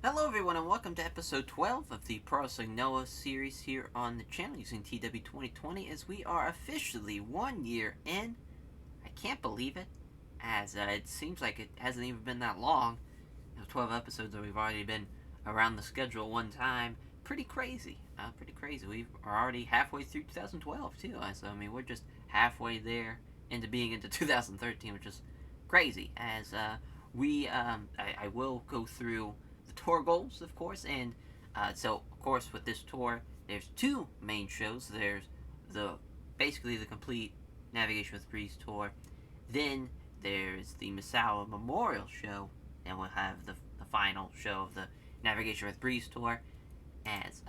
Hello everyone and welcome to episode 12 of the Pro Wrestling Noah series here on the channel using TEW 2020 as we are officially 1 year in. I can't believe it, as it seems like it hasn't even been that long. 12 episodes and we've already been around the schedule one time. Pretty crazy, We are already halfway through 2012 too, so I mean we're just halfway there into being into 2013, which is crazy, as I will go through the tour goals, of course, and so of course with this tour, there's two main shows. There's the basically the complete Navigation with Breeze tour. Then there's the Misawa Memorial show, and we'll have the final show of the Navigation with Breeze tour as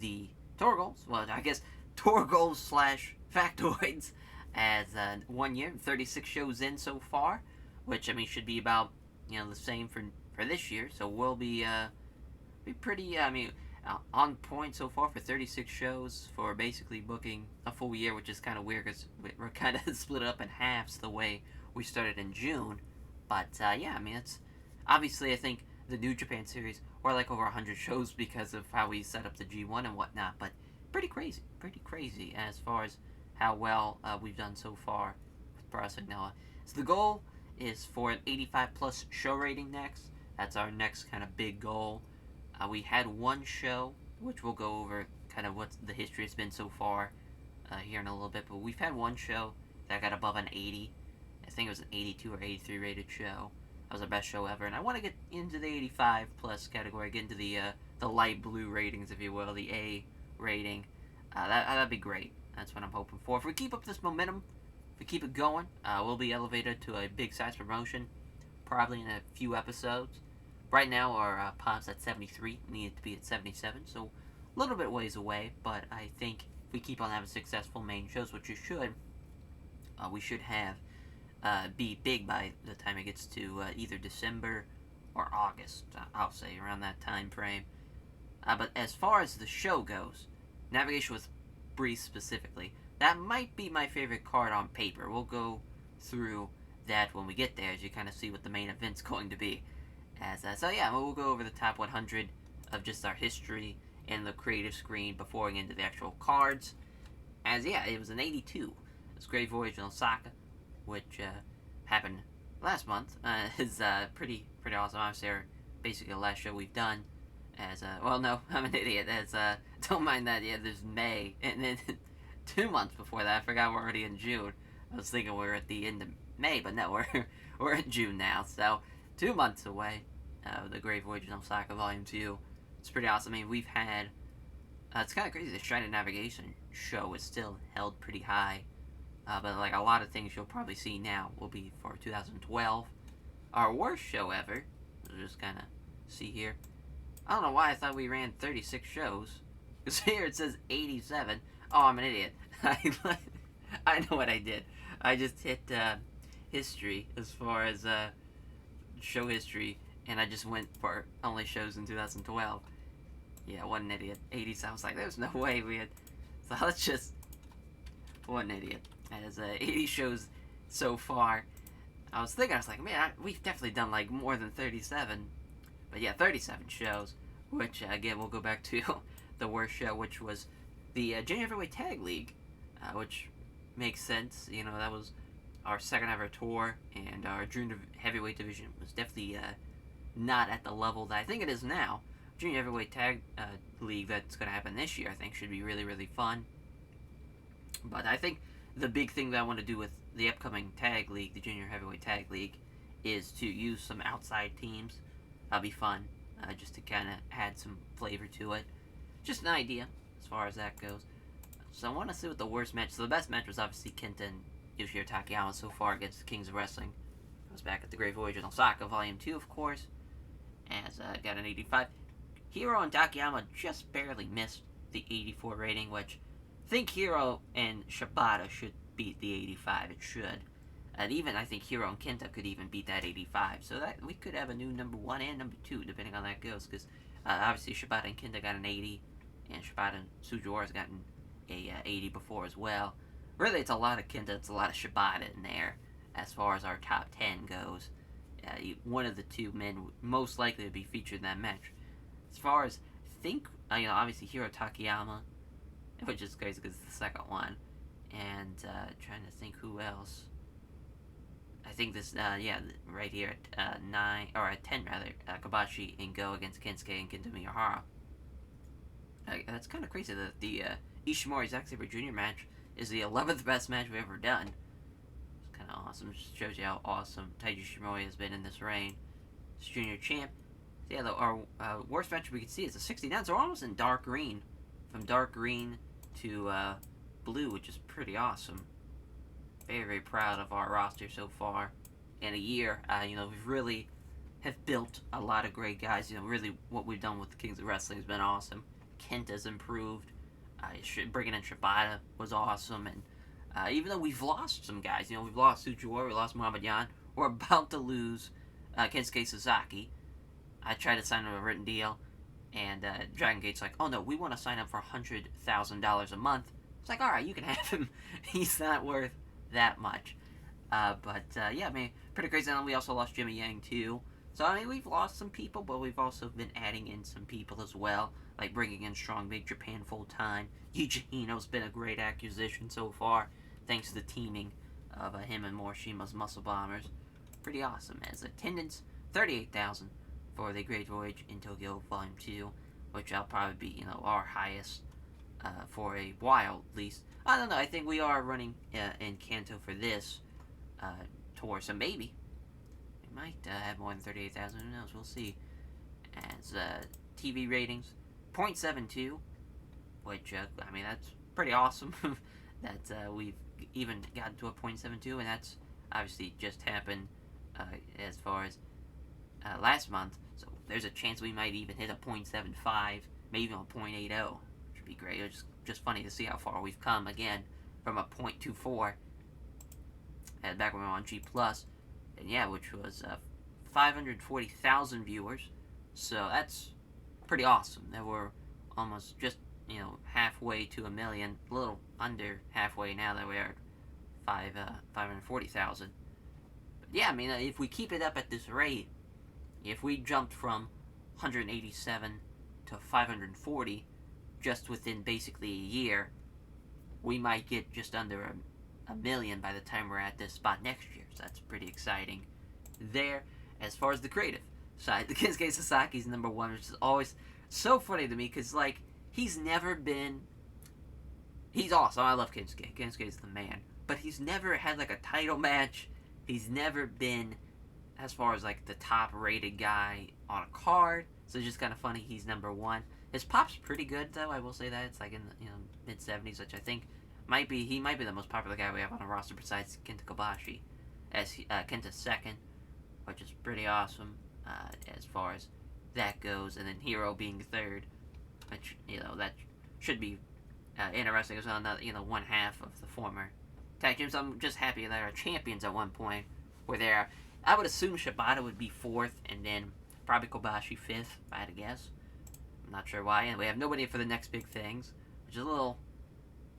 the tour goals. Well, I guess tour goals slash factoids as 1 year, 36 shows in so far, which I mean should be about the same for this year. So we'll be pretty on point so far for 36 shows for basically booking a full year, which is kind of weird because we're kind of split up in halves the way we started in June. But yeah, I mean it's obviously I think the New Japan series or like over 100 shows because of how we set up the G1 and whatnot. But pretty crazy as far as how well we've done so far with Pro Wrestling Noah. So the goal is for an 85 plus show rating next. That's our next kind of big goal. We had one show, which we'll go over kind of what the history has been so far here in a little bit, but we've had one show that got above an 80. I think it was an 82 or 83 rated show. That was our best show ever, and I want to get into the 85 plus category, get into the light blue ratings, if you will, the A rating. That'd be great. That's what I'm hoping for. If we keep up this momentum, if we keep it going, we'll be elevated to a big size promotion, probably in a few episodes. Right now, our pop's at 73, needed to be at 77, so a little bit ways away, but I think if we keep on having successful main shows, which you should, we should have be big by the time it gets to either December or August, I'll say, around that time frame. But as far as the show goes, Navigation with Breeze specifically, that might be my favorite card on paper. We'll go through that when we get there, as you kind of see what the main event's going to be. So yeah, we'll go over the top 100 of just our history and the creative screen before we get into the actual cards. As yeah, it was an 82. It's Great Voyage in Osaka, which happened last month. Is pretty awesome. Obviously, basically the last show we've done. As well, no, I'm an idiot. As don't mind that. Yeah, there's May, and then 2 months before that, I forgot we're already in June. I was thinking we were at the end of May, but no, we're in June now. So 2 months away. The Great Voyage in Osaka Volume 2. It's pretty awesome. I mean, we've had... it's kind of crazy. The Shrine of Navigation show is still held pretty high. But like a lot of things you'll probably see now will be for 2012. Our worst show ever. We'll just kind of see here. I don't know why I thought we ran 36 shows. Because here it says 87. Oh, I'm an idiot. I know what I did. I just hit history as far as show history, and I just went for only shows in 2012. Yeah, what an idiot. 80 sounds like there's no way we had. So let's just. What an idiot. As 80 shows so far. I was like, man, we've definitely done like more than 37. But yeah, 37 shows, which again we'll go back to the worst show, which was the Junior Heavyweight Tag League, which makes sense. That was our second ever tour, and our Junior Heavyweight division was definitely not at the level that I think it is now. Junior Heavyweight Tag League that's going to happen this year, I think, should be really fun. But I think the big thing that I want to do with the upcoming Tag League, the Junior Heavyweight Tag League, is to use some outside teams. That'll be fun, just to kind of add some flavor to it. Just an idea, as far as that goes. So I want to see what the worst match... So the best match was obviously Kenta and Yoshihiro Takayama so far against the Kings of Wrestling. I was back at the Great Voyage in Osaka, Volume 2, of course. As got an 85. Hiro and Takayama just barely missed the 84 rating, which I think Hiro and Shibata should beat the 85. It should. And even I think Hiro and Kenta could even beat that 85. So that we could have a new number 1 and number 2, depending on how that goes. Because obviously Shibata and Kenta got an 80, and Shibata and Sugiura's gotten a 80 before as well. Really, it's a lot of Kenta, it's a lot of Shibata in there, as far as our top 10 goes. One of the two men most likely to be featured in that match. As far as think, obviously Hiro Takayama, which is crazy because it's the second one, and trying to think who else. I think this, right here at 9 or at 10 rather, Kobashi and Go against Kensuke and Kento Miyahara. That's kind of crazy that the Ishimori Zack Saber Jr. match is the 11th best match we've ever done. It's kind of awesome. Just shows you how awesome Tajiushimori has been in this reign. It's junior champ. So yeah, our worst match we can see is a 69. So we're almost in dark green, from dark green to blue, which is pretty awesome. Very, very proud of our roster so far. In a year, we've really have built a lot of great guys. Really what we've done with the Kings of Wrestling has been awesome. Kenta's improved. Bringing in Shibata was awesome. And even though we've lost some guys, we've lost Suchuori, we lost Muhammad Yan, we're about to lose Kensuke Sasaki. I tried to sign him a written deal, and Dragon Gate's like, oh no, we want to sign him for $100,000 a month. It's like, alright, you can have him. He's not worth that much. Yeah, pretty crazy. And we also lost Jimmy Yang too. So, we've lost some people, but we've also been adding in some people as well, like bringing in Strong Big Japan full-time. Yuji Hino's been a great acquisition so far, thanks to the teaming of him and Morishima's Muscle Bombers. Pretty awesome. As attendance, 38,000 for the Great Voyage in Tokyo Volume 2, which will probably be, our highest for a while, at least. I don't know, I think we are running in Kanto for this tour, so maybe we might have more than 38,000, who knows, we'll see. As TV ratings, 0.72, which, that's pretty awesome that we've even gotten to a 0.72, and that's obviously just happened as far as last month, so there's a chance we might even hit a 0.75, maybe even a 0.80, which would be great. It's just funny to see how far we've come again from a 0.24 back when we were on G+, and yeah, which was 540,000 viewers, so that's pretty awesome. There were almost just, halfway to a million, a little under halfway now that we are at 540,000. But yeah, if we keep it up at this rate, if we jumped from 187 to 540 just within basically a year, we might get just under a million by the time we're at this spot next year. So that's pretty exciting. There, as far as the creative side, the Kensuke Sasaki's number one, which is always so funny to me, because, he's never been... He's awesome. I love Kensuke. Kensuke's the man. But he's never had, a title match. He's never been, as far as, the top-rated guy on a card. So it's just kind of funny he's number one. His pop's pretty good, though. I will say that. It's, in the, mid-70s, which I think he might be the most popular guy we have on our roster besides Kenta Kobashi. As Kenta's second, which is pretty awesome as far as that goes. And then Hiro being third, which, that should be interesting as well. Another, one half of the former tag teams. I'm just happy that our champions at one point were there. I would assume Shibata would be fourth, and then probably Kobashi fifth, if I had to guess. I'm not sure why. And we have nobody for the next big things, which is a little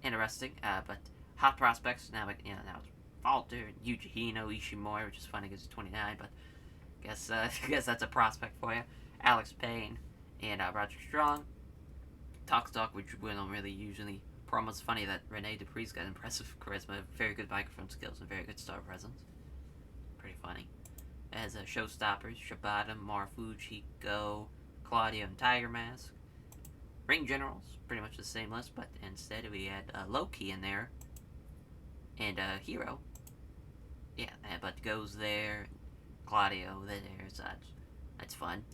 interesting. But hot prospects now. Now it's Falter, Yuji Hino, Ishimori, which is funny because he's 29. But guess that's a prospect for you. Alex Payne and Roger Strong. Talk, which we don't really usually promo. It's funny that Rene Dupree's got impressive charisma, very good microphone skills, and very good star presence. Pretty funny. As showstoppers, Shibata, Marufuji, Go, Claudio, and Tiger Mask. Ring Generals, pretty much the same list, but instead we had Loki in there. And Hiro. Yeah, but Go's there. Claudio there, so that's fun.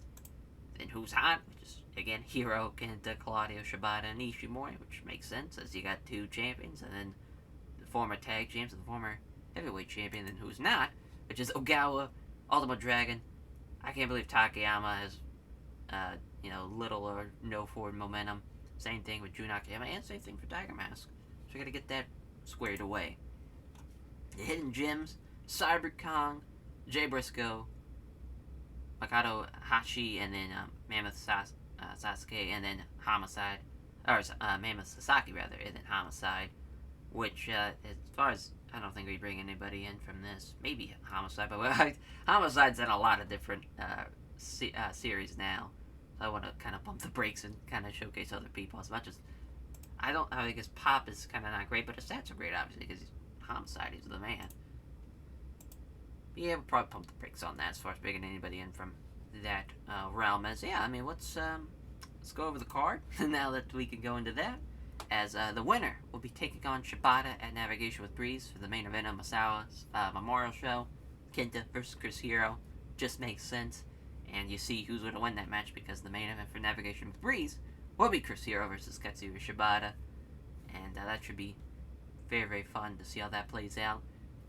Then who's hot? Which is, again, Hiro, Kenta, Claudio, Shibata, and Ishimori, which makes sense, as you got two champions, and then the former tag champs and the former heavyweight champion, and who's not, which is Ogawa, Ultimate Dragon. I can't believe Takayama has, little or no forward momentum. Same thing with Jun Akiyama, and same thing for Tiger Mask. So we gotta get that squared away. The Hidden Gems, Cyber Kong, Jay Briscoe, Makoto Hashi, and then Mammoth Sasuke, and then Homicide, or Mammoth Sasaki rather, and then Homicide, which as far as, I don't think we bring anybody in from this. Maybe Homicide, but Homicide's in a lot of different series now. I want to kind of pump the brakes and kind of showcase other people as much as I guess Pop is kind of not great, but his stats are great, obviously, because he's Homicide, he's the man. But yeah, we'll probably pump the brakes on that as far as bringing anybody in from that realm. As, yeah, I mean, let's go over the card now that we can go into that. As the winner will be taking on Shibata at Navigation with Breeze for the main event of Masawa's Memorial Show. Kenta versus Chris Hero. Just makes sense. And you see who's going to win that match because the main event for Navigation with Breeze will be Chris Hero versus Katsuya Shibata. And that should be very, very fun to see how that plays out.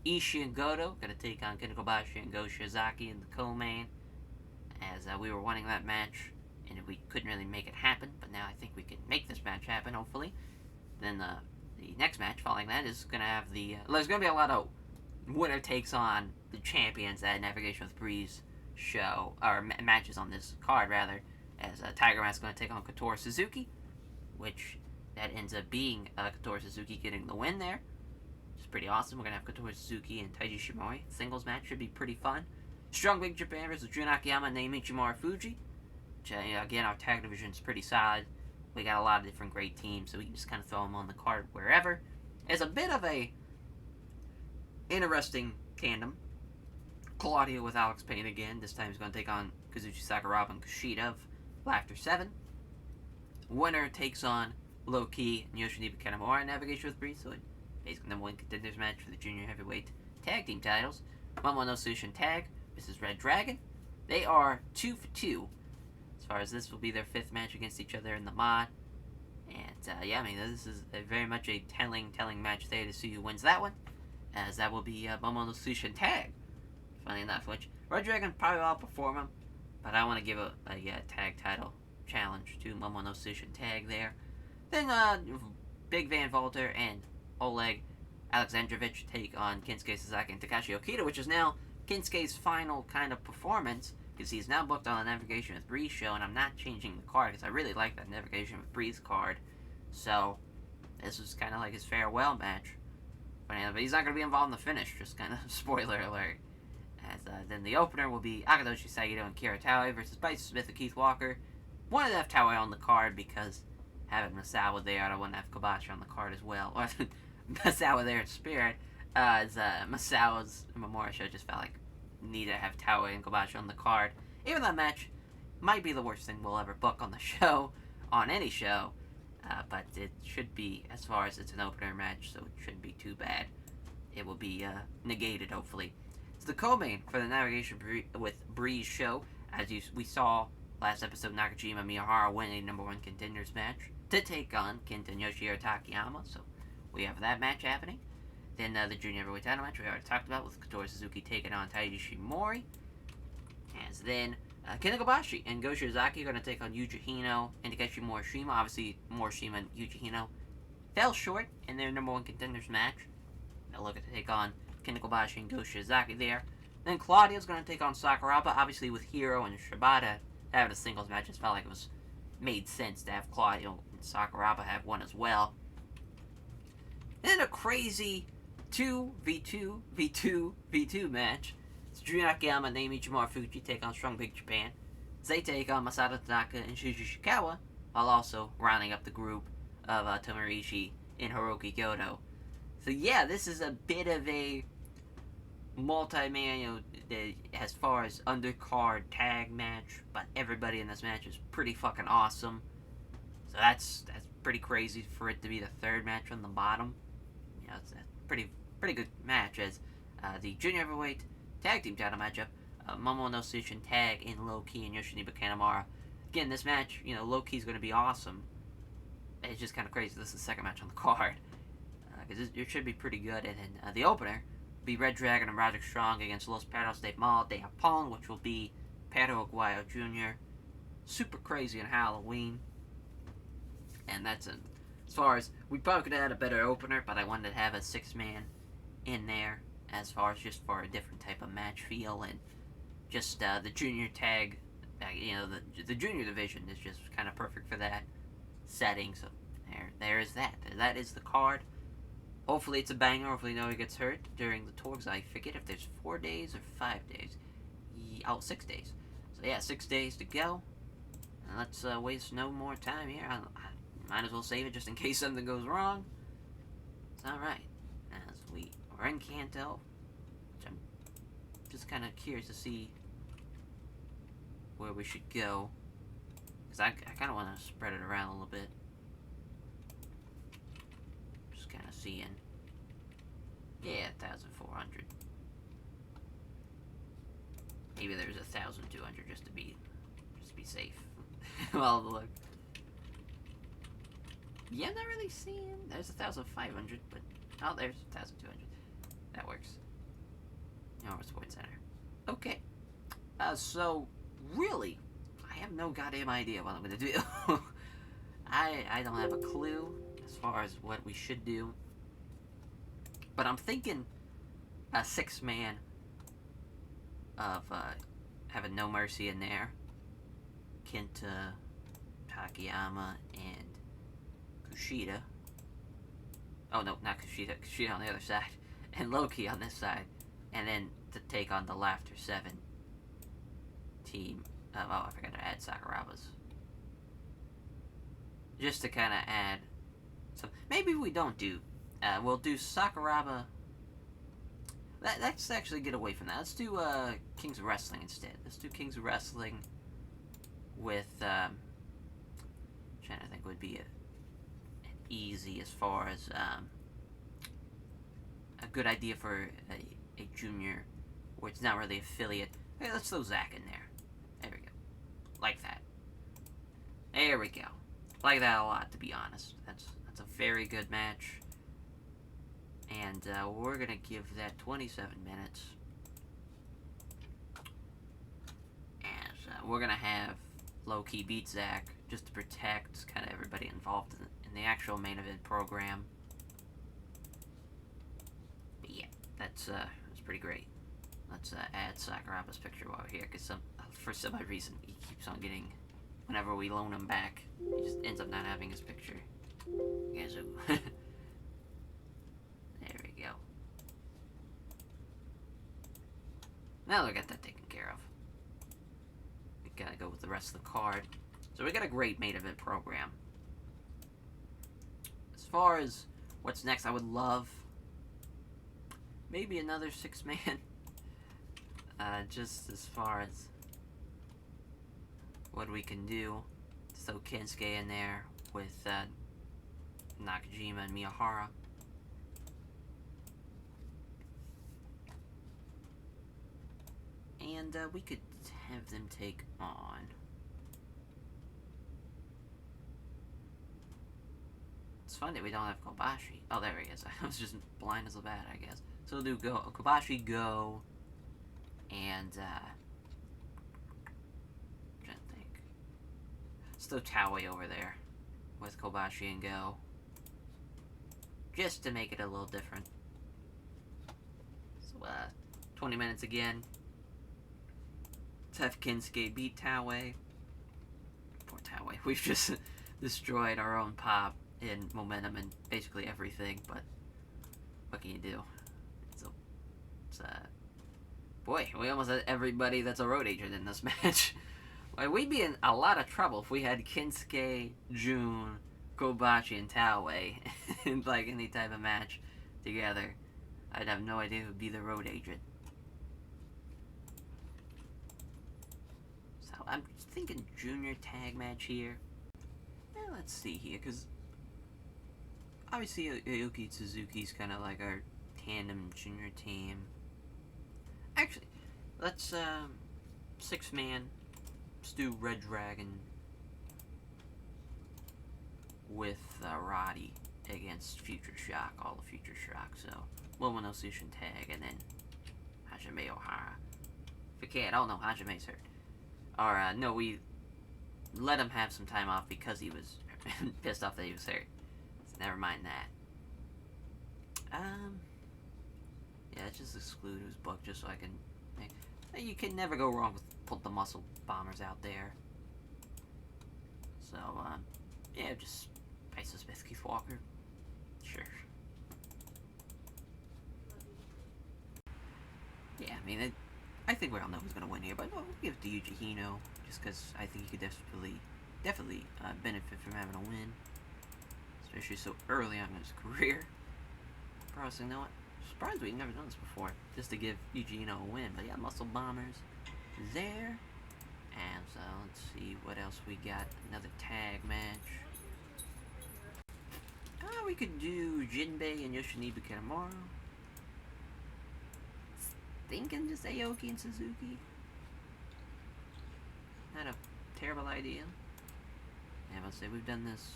Ishii and Goto going to take on Kenta Kobashi and Go Shiozaki in the co-main. As we were wanting that match, and we couldn't really make it happen, but now I think we can make this match happen, hopefully. Then the next match following that is going to have there's going to be a lot of winner takes on the champions at Navigation with Breeze show, or matches on this card, rather, as Tiger Mask is going to take on Kotori Suzuki, which that ends up being Kotori Suzuki getting the win there, which is pretty awesome. We're going to have Kotori Suzuki and Tajiushimori. Singles match should be pretty fun. Strong Big Japan versus Jun Akiyama and Naomichi Fuji. Which, again, our tag division is pretty solid. We got a lot of different great teams, so we can just kind of throw them on the card wherever. It's a bit of a interesting tandem. Claudio with Alex Payne again. This time he's going to take on Kazuchi Sakuraba and Kushida of Laughter 7. Winner takes on Loki and Yoshinobu Kanemaru in Navigation with Breeze, so it basically number one contenders match for the junior heavyweight tag team titles. Momo no Sushin Tag versus Red Dragon. They are 2 for 2. As far as this will be their 5th match against each other in the mod. And, yeah, I mean, this is very much a telling match there to see who wins that one. As that will be Momo no Sushin Tag. Funny enough, which Red Dragon probably will outperform him. But I want to give a tag title challenge to Momo no Sushin Tag there. Then, Big Van Volter and Oleg Alexandrovich take on Kinsuke Sasaki and Takashi Okita, which is now Kinsuke's final kind of performance, because he's now booked on the Navigation with Breeze show, and I'm not changing the card, because I really like that Navigation with Breeze card. So, this was kind of like his farewell match. But he's not going to be involved in the finish, just kind of spoiler alert. As then the opener will be Agadoshi, Sagitta, and Kiratali versus Bryce Smith and Keith Walker. Wanted to have Taue on the card, because having Masawa there, I want to have Kobashi on the card as well. Or Masawa there in spirit, as Masawa's Memorial show just felt like need to have Taue and Kobashi on the card. Even that match might be the worst thing we'll ever book on the show, on any show, but it should be, as far as it's an opener match, so it shouldn't be too bad. It will be negated, hopefully. It's the co-main for the Navigation with Breeze show, as we saw last episode, Nakajima Miyahara winning number 1 contenders match to take on Kenta and Yoshihiro Takayama, so we have that match happening. Then the junior heavyweight title match we already talked about with Kotori Suzuki taking on Tajiushimori. As then Kenta Kobashi and Go Shiozaki are going to take on Yuji Hino and Takeshi Morishima. Obviously, Morishima and Yuji Hino fell short in their number 1 contenders match. They'll look to take on Kenta Kobashi and Go Shiozaki there. Then Claudio's going to take on Sakuraba. Obviously, with Hiro and Shibata having a singles match, it felt like it was made sense to have Claudio and Sakuraba have one as well. Then a crazy 2v2 match. It's Jun Akiyama and Naomichi Fuji take on Strong Big Japan. They take on Masato Tanaka and Shuji Ishikawa, while also rounding up the group of Tomohiro Ishii and Hiroki Goto. So yeah, this is a bit of a multi-man, as far as undercard tag match, but everybody in this match is pretty fucking awesome. So that's pretty crazy for it to be the 3rd match from the bottom. It's a pretty good match, as the junior heavyweight tag team title matchup, Momo no Sushin Tag in Loki and Yoshinobu Kanemaru. Again, this match, Loki's going to be awesome. It's just kind of crazy. This is the 2nd match on the card, because it should be pretty good. And then the opener will be Red Dragon and Roderick Strong against Los Perros de Mal de Japón, which will be Pedro Aguayo Jr. Super crazy on Halloween. And that's it. As far as, we probably could have had a better opener, but I wanted to have a 6-man in there, as far as just for a different type of match feel, and just the junior tag, the junior division is just kind of perfect for that setting. So there is that. That is the card. Hopefully it's a banger. Hopefully nobody gets hurt during the tour, because I forget if there's 4 days or 5 days. 6 days. So yeah, 6 days to go. Let's waste no more time here. I might as well save it just in case something goes wrong. It's alright. As we're in Kanto, which I'm just kind of curious to see where we should go. Because I kind of want to spread it around a little bit. Just kind of seeing. Yeah, 1,400. Maybe there's 1,200 just to be safe. Well, look. Yeah, I'm not really seeing. There's 1,500, but oh, there's 1,200. That works. Oh, sports center. Okay. So really, I have no goddamn idea what I'm gonna do. I don't have a clue as far as what we should do. But I'm thinking a 6-man of having No Mercy in there. Kenta, Takayama, and Kushida. Oh no, not Kushida. Kushida on the other side. And Loki on this side. And then to take on the Laughter 7 team. Oh, I forgot to add Sakuraba's. Just to kind of add some. Maybe we don't do. We'll do Sakuraba. Let's actually get away from that. Let's do Kings of Wrestling instead. Let's do Kings of Wrestling with. Trying to think would be easy as far as a good idea for a junior, where it's not really affiliate. Hey, let's throw Zach in there. There we go. Like that. There we go. Like that a lot, to be honest. That's a very good match. And we're gonna give that 27 minutes. And we're gonna have Loki beat Zach just to protect kind of everybody involved in the actual main event program. But yeah, that's pretty great. Let's add Sakuraba's picture while we're here, because for some odd reason he keeps on getting, whenever we loan him back, he just ends up not having his picture. Yazoo. There we go. Now we got that taken care of. We gotta go with the rest of the card. So we got a great main event program. As far as what's next, I would love maybe another 6-man. Just as far as what we can do. Throw Kensuke in there with Nakajima and Miyahara. And we could have them take on. It's fun that we don't have Kobashi. Oh, there he is. I was just blind as a bat, I guess. So we'll do Kobashi, Go, and I'm trying to think. Let's throw Taue over there with Kobashi and Go, just to make it a little different. So 20 minutes again. Let's have Kensuke beat Taue. Poor Taue. We've just destroyed our own pop in momentum and basically everything, but what can you do? Boy, we almost had everybody that's a road agent in this match. Well, we'd be in a lot of trouble if we had Kensuke, Jun, Kobashi, and Taue in like any type of match together. I'd have no idea who would be the road agent. So I'm thinking junior tag match here. Let's see here, because obviously Aoki and Suzuki's kind of like our tandem junior team. Actually, let's 6-man. Let's do Red Dragon with Roddy against Future Shock, all the Future Shock. So Momono Sushin tag, and then Hajime Ohara. If we can't, oh no, Hajime's hurt. Or no, we let him have some time off because he was pissed off that he was hurt. So never mind that. Yeah, let's just exclude who's booked just so I can make. You can never go wrong with put the muscle bombers out there. So yeah, just Bryce Smith, Keith Walker. Sure. Yeah, I mean, I think we all know who's gonna win here, but we'll give it to Yuji Hino just because I think he could definitely benefit from having a win, especially so early on in his career. Probably, you know what? Surprised we've never done this before, just to give Eugenio a win. But yeah, Muscle Bombers there. And so let's see what else we got. Another tag match. We could do Jinbei and Yoshinobu Kanemaru. Thinking just Aoki and Suzuki. Not a terrible idea. Yeah, I'll say we've done this.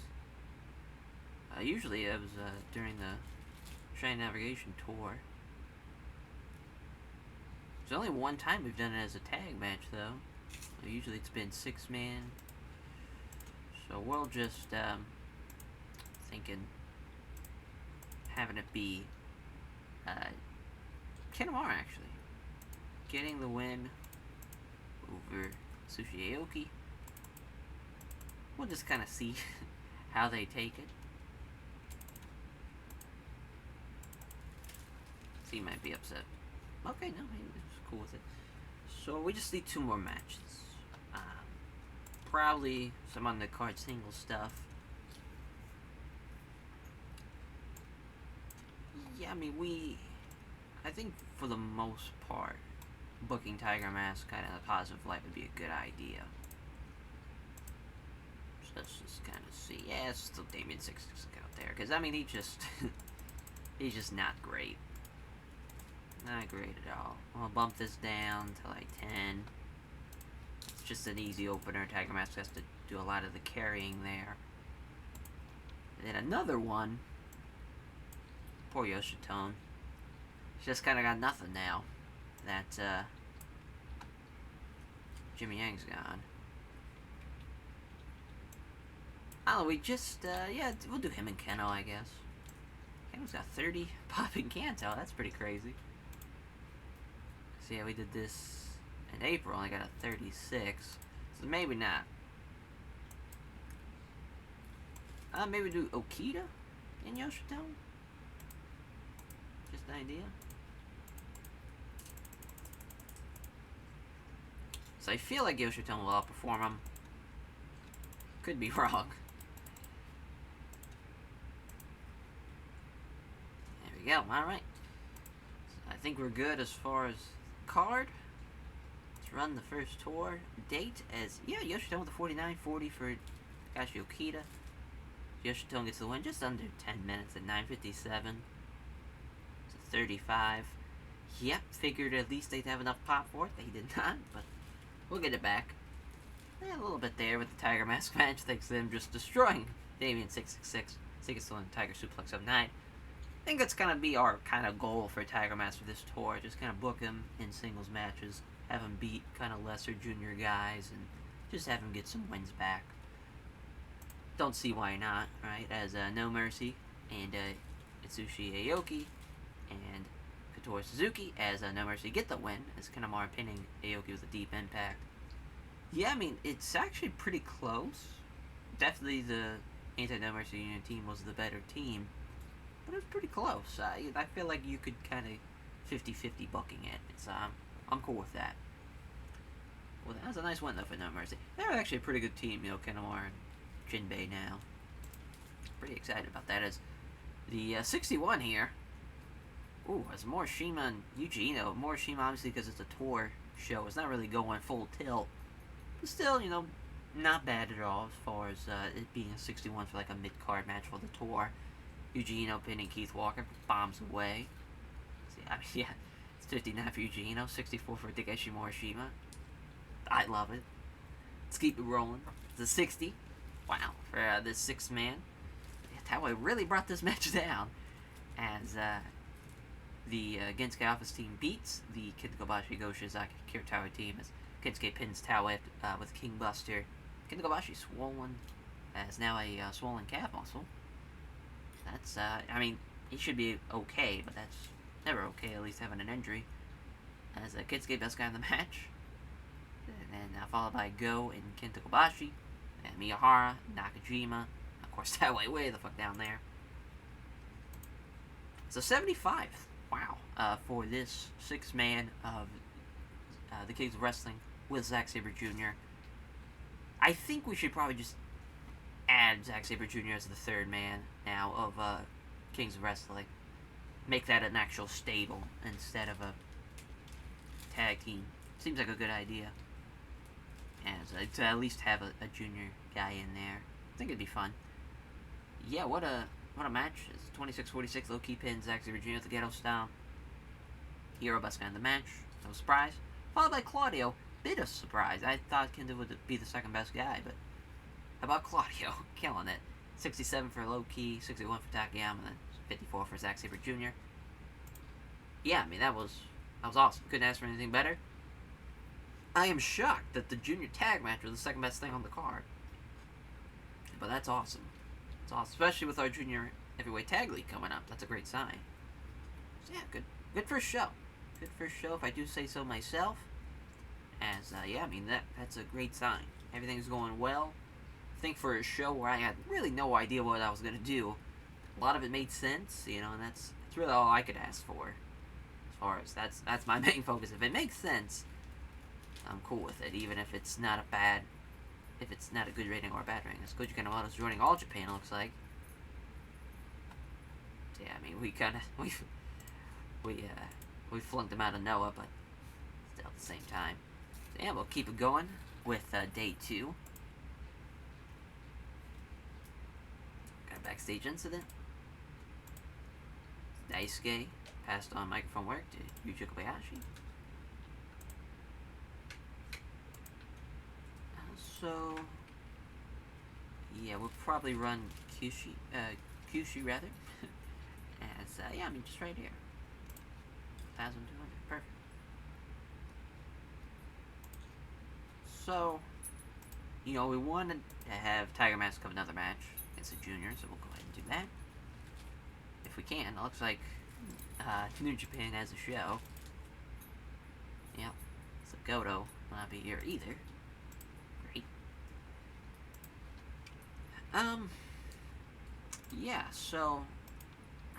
Usually it was during the Shine Navigation tour. There's only one time we've done it as a tag match, though. Usually it's been 6-man. So we'll just thinking having it be Kanemaru actually getting the win over Sushi Aoki. We'll just kind of see how they take it. So he might be upset. Okay, no, he's cool with it. So we just need 2 more matches. Probably some on the card single stuff. Yeah, I mean, I think for the most part, booking Tiger Mask kind of in a positive light would be a good idea. So let's just kind of see. Yeah, it's still Damien 666 out there. Because, I mean, he's just not great. Not great at all. I'll bump this down to like 10. It's just an easy opener. Tiger Mask has to do a lot of the carrying there. And then another one. Poor Yoshitone. He's just kind of got nothing now. That Jimmy Yang's gone. I don't know, we just, yeah, we'll do him and Keno, I guess. Keno's got 30 popping Kanto. That's pretty crazy. So yeah, we did this in April, and I got a 36. So maybe not. Maybe do Okita in Yoshitone? Just an idea. So I feel like Yoshitone will outperform him. Could be wrong. There we go, alright. So I think we're good as far as card. Let's run the first tour date as, yeah, Yoshitone with the 49.40 for Takashi Okita. Yoshitone gets the win just under 10 minutes at 9:57. It's a 35. Yep, figured at least they'd have enough pop for it. They did not, but we'll get it back. Yeah, a little bit there with the Tiger Mask match, thanks to them just destroying Damien 666. Siegel and Tiger Suplex of 9. I think that's gonna be our kind of goal for Tiger Mask for this tour. Just kind of book him in singles matches, have him beat kind of lesser junior guys, and just have him get some wins back. Don't see why not, right? As No Mercy and Itsushi Aoki and Kotori Suzuki as No Mercy get the win, as Kanemaru pinning Aoki with a deep impact. Yeah, I mean, it's actually pretty close. Definitely the Anti-No Mercy Union team was the better team, but it was pretty close. I feel like you could kind of 50-50 booking it. It's I'm cool with that. Well, that was a nice win, though, for No Mercy. They're actually a pretty good team, you know, Kanemaru and Jinbei now. Pretty excited about that. As the 61 here. Ooh, as Morishima and Eugenio. Morishima, obviously, because it's a tour show, it's not really going full tilt. But still, you know, not bad at all as far as it being a 61 for like a mid-card match for the tour. Eugenio pinning Keith Walker, bombs away. See, I mean, yeah, it's 59 for Eugenio, 64 for Takeshi Morishima. I love it. Let's keep it rolling. It's a 60. Wow, for this 6-man. Taue really brought this match down as the Gensuke Office team beats the Kitakobashi Go Shizaki Kiratali team as Kensuke pins Taue with King Buster. Kitakobashi swollen, has now a swollen calf muscle. That's, I mean, he should be okay, but that's never okay, at least having an injury. As Kensuke best guy in the match. And then followed by Go and Kenta Kobashi, and Miyahara, Nakajima, of course, Taue way the fuck down there. So 75, wow, for this 6-man of the Kings of Wrestling with Zack Saber Jr. I think we should probably just add Zack Saber Jr. as the third man now of Kings of Wrestling. Make that an actual stable instead of a tag team. Seems like a good idea. As to at least have a junior guy in there. I think it'd be fun. Yeah, what a match. It's 26-46. Loki pins Zack Saber Jr. with the ghetto style. Hero best guy in the match. No surprise. Followed by Claudio. Bit of surprise. I thought Kendo would be the second best guy, but how about Claudio? Killing it. 67 for Loki, 61 for Takayama, and then 54 for Zack Saber Jr. Yeah, I mean, that was awesome. Couldn't ask for anything better. I am shocked that the junior tag match was the second best thing on the card. But that's awesome. It's awesome. Especially with our junior heavyweight tag league coming up. That's a great sign. So yeah, good first show. Good first show, if I do say so myself. Yeah, I mean, that's a great sign. Everything's going well. I think for a show where I had really no idea what I was going to do, a lot of it made sense, you know, and that's really all I could ask for. As far as that's my main focus. If it makes sense, I'm cool with it, even if it's not a good rating or a bad rating. It's Koji Kanemoto's joining All Japan, it looks like. So yeah, I mean, we flunked him out of Noah, but still at the same time. So yeah, we'll keep it going with day 2. Got a backstage incident. Daisuke passed on microphone work to Yuji Kobayashi. So yeah, we'll probably run Kyushi rather. As yeah, I mean, just right here. 1,200, perfect. So, you know, we wanted to have Tiger Mask have another match against the junior, so we'll go ahead and do that. If we can. It looks like New Japan has a show. Yep. So Goto will not be here either. Great. Yeah, so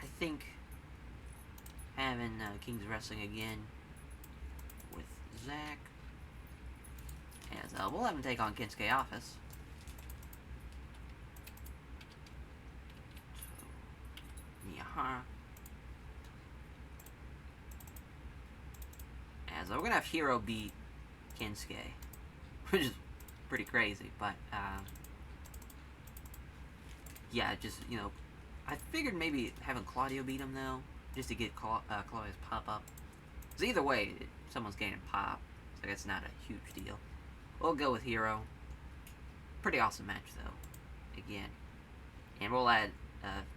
I think having Kings Wrestling again with Zack, as we'll have him take on Kensuke Office. So, Miyahara. As we're gonna have Hero beat Kensuke, which is pretty crazy, but yeah, just, you know, I figured maybe having Claudio beat him though, just to get Claudio's pop-up. Because either way, someone's gaining pop, so that's not a huge deal. We'll go with Hero. Pretty awesome match though, again. And we'll add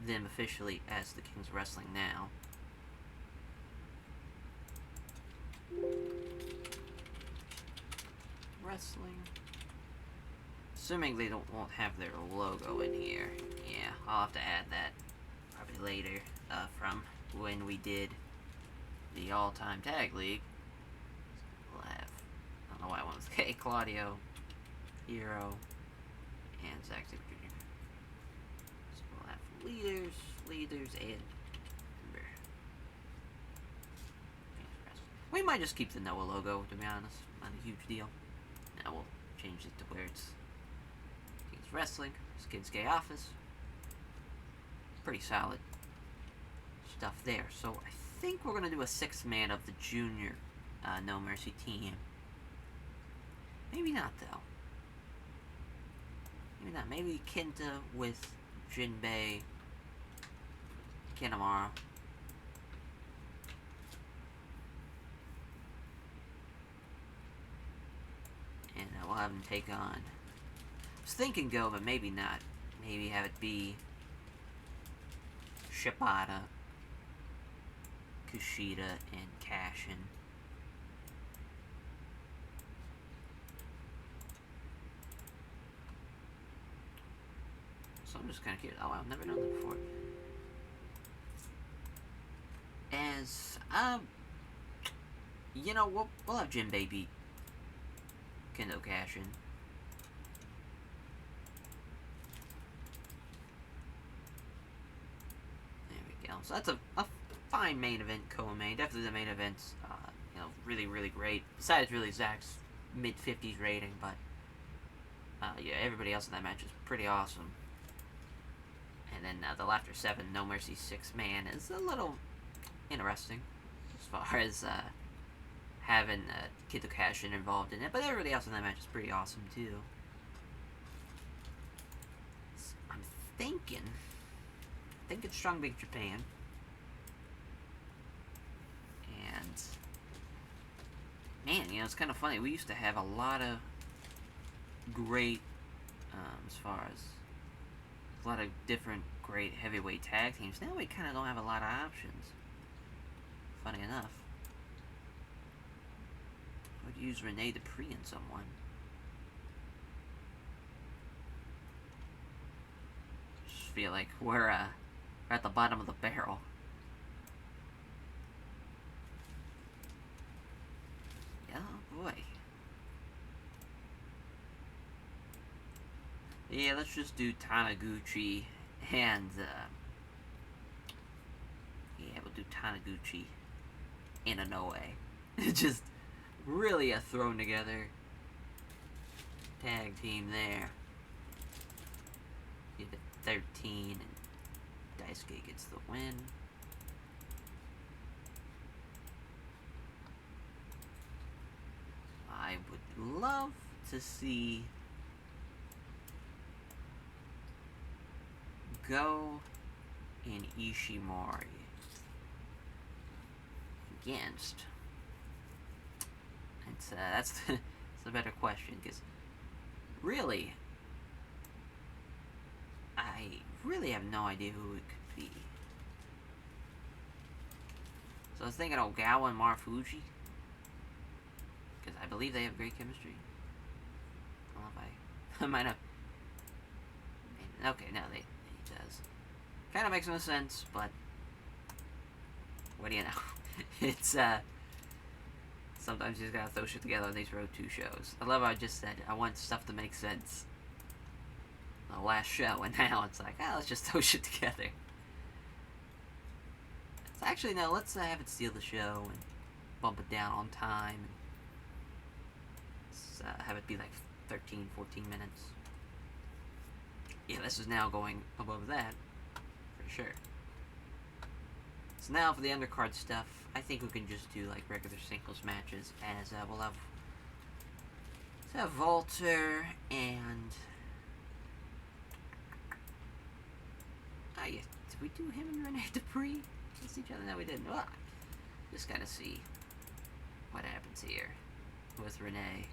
them officially as the Kings of Wrestling now. Wrestling. Assuming they won't have their logo in here. Yeah, I'll have to add that probably later from when we did the all-time tag league. So we'll have, I don't know why I went with K, Claudio, Hero, and Zack Saber Jr. So we'll have leaders, and Ember. We might just keep the Noah logo, to be honest. Not a huge deal. Now we'll change it to where it's Kings Wrestling, Skinsuke Office. Pretty solid stuff there. So I think we're going to do a 6-man of the junior No Mercy team. Maybe not, though. Maybe not. Maybe Kenta with Jinbei, Kanemaru. And we'll have him take on... I was thinking Go, but maybe not. Maybe have it be Shibata, Kushida, and Cashin. So I'm just kind of curious. Oh, I've never done that before. As, you know, we'll have Jinbei beat Kendo Cashin. There we go. So that's a fine main event, co-main. Definitely the main event's, you know, really, really great. Besides really Zack's mid-50s rating, but Yeah, everybody else in that match is pretty awesome. And then the Laughter 7 No Mercy 6-man is a little interesting as far as having Kito Cashin involved in it, but everybody else in that match is pretty awesome too. So I'm thinking Strong Big Japan, and man, it's kind of funny. We used to have a lot of great, as far as a lot of different great heavyweight tag teams. Now we kind of don't have a lot of options. Funny enough. I would use Renee Dupree in someone. Just feel like we're at the bottom of the barrel. Oh boy. Yeah, let's just do Taniguchi and yeah, we'll do Taniguchi in a no way. Just really a thrown together tag team there. Give it 13 and Daisuke gets the win. I would love to see Go and Ishimori against. That's the better question, because really, I really have no idea who it could be. So I was thinking Ogawa and Marufuji, because I believe they have great chemistry. I don't know if I might have. Okay, no, he does. Kind of makes no sense, but what do you know? It's sometimes you just gotta throw shit together on these Road 2 shows. I love how I just said I want stuff to make sense. The last show, and now it's like, let's just throw shit together. So actually, no, let's have it steal the show and bump it down on time. And have it be like 13, 14 minutes. Yeah, this is now going above that, for sure. So now for the undercard stuff, I think we can just do like regular singles matches, as we'll have Walter and yeah, did we do him and Renee Dupree against each other? No, we didn't. Well, just gotta see what happens here with Renee.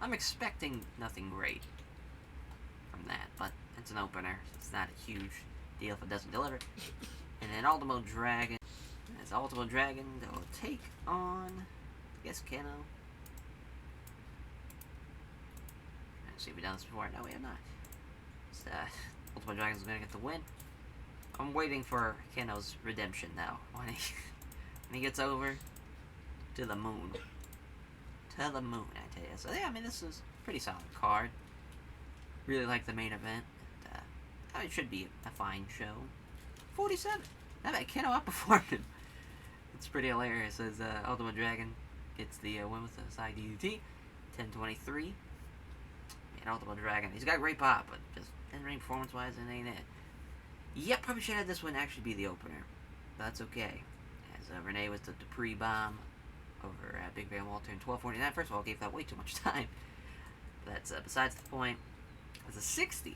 I'm expecting nothing great from that, but it's an opener, so it's not a huge deal if it doesn't deliver. And then Ultimo Dragon. As Ultimo Dragon, they'll take on, I guess, Keno. Let's see if we've done this before. No, we have not. So, Ultimo Dragon's gonna get the win. I'm waiting for Keno's redemption now. When he gets over to the moon. To the moon, I tell you. So yeah, I mean, this is a pretty solid card. Really like the main event. And, it should be a fine show. 47. That bad. Keno outperformed him. It's pretty hilarious as Ultimo Dragon gets the win with a side DDT. 10-23. Man, Ultimo Dragon, he's got great pop, but just in-ring performance-wise, it ain't it. Yep, probably should have this one actually be the opener. But that's okay. As Renee with the Dupree bomb over Big Van Walter in 12:49. First of all, gave that way too much time. But that's besides the point. It's a 60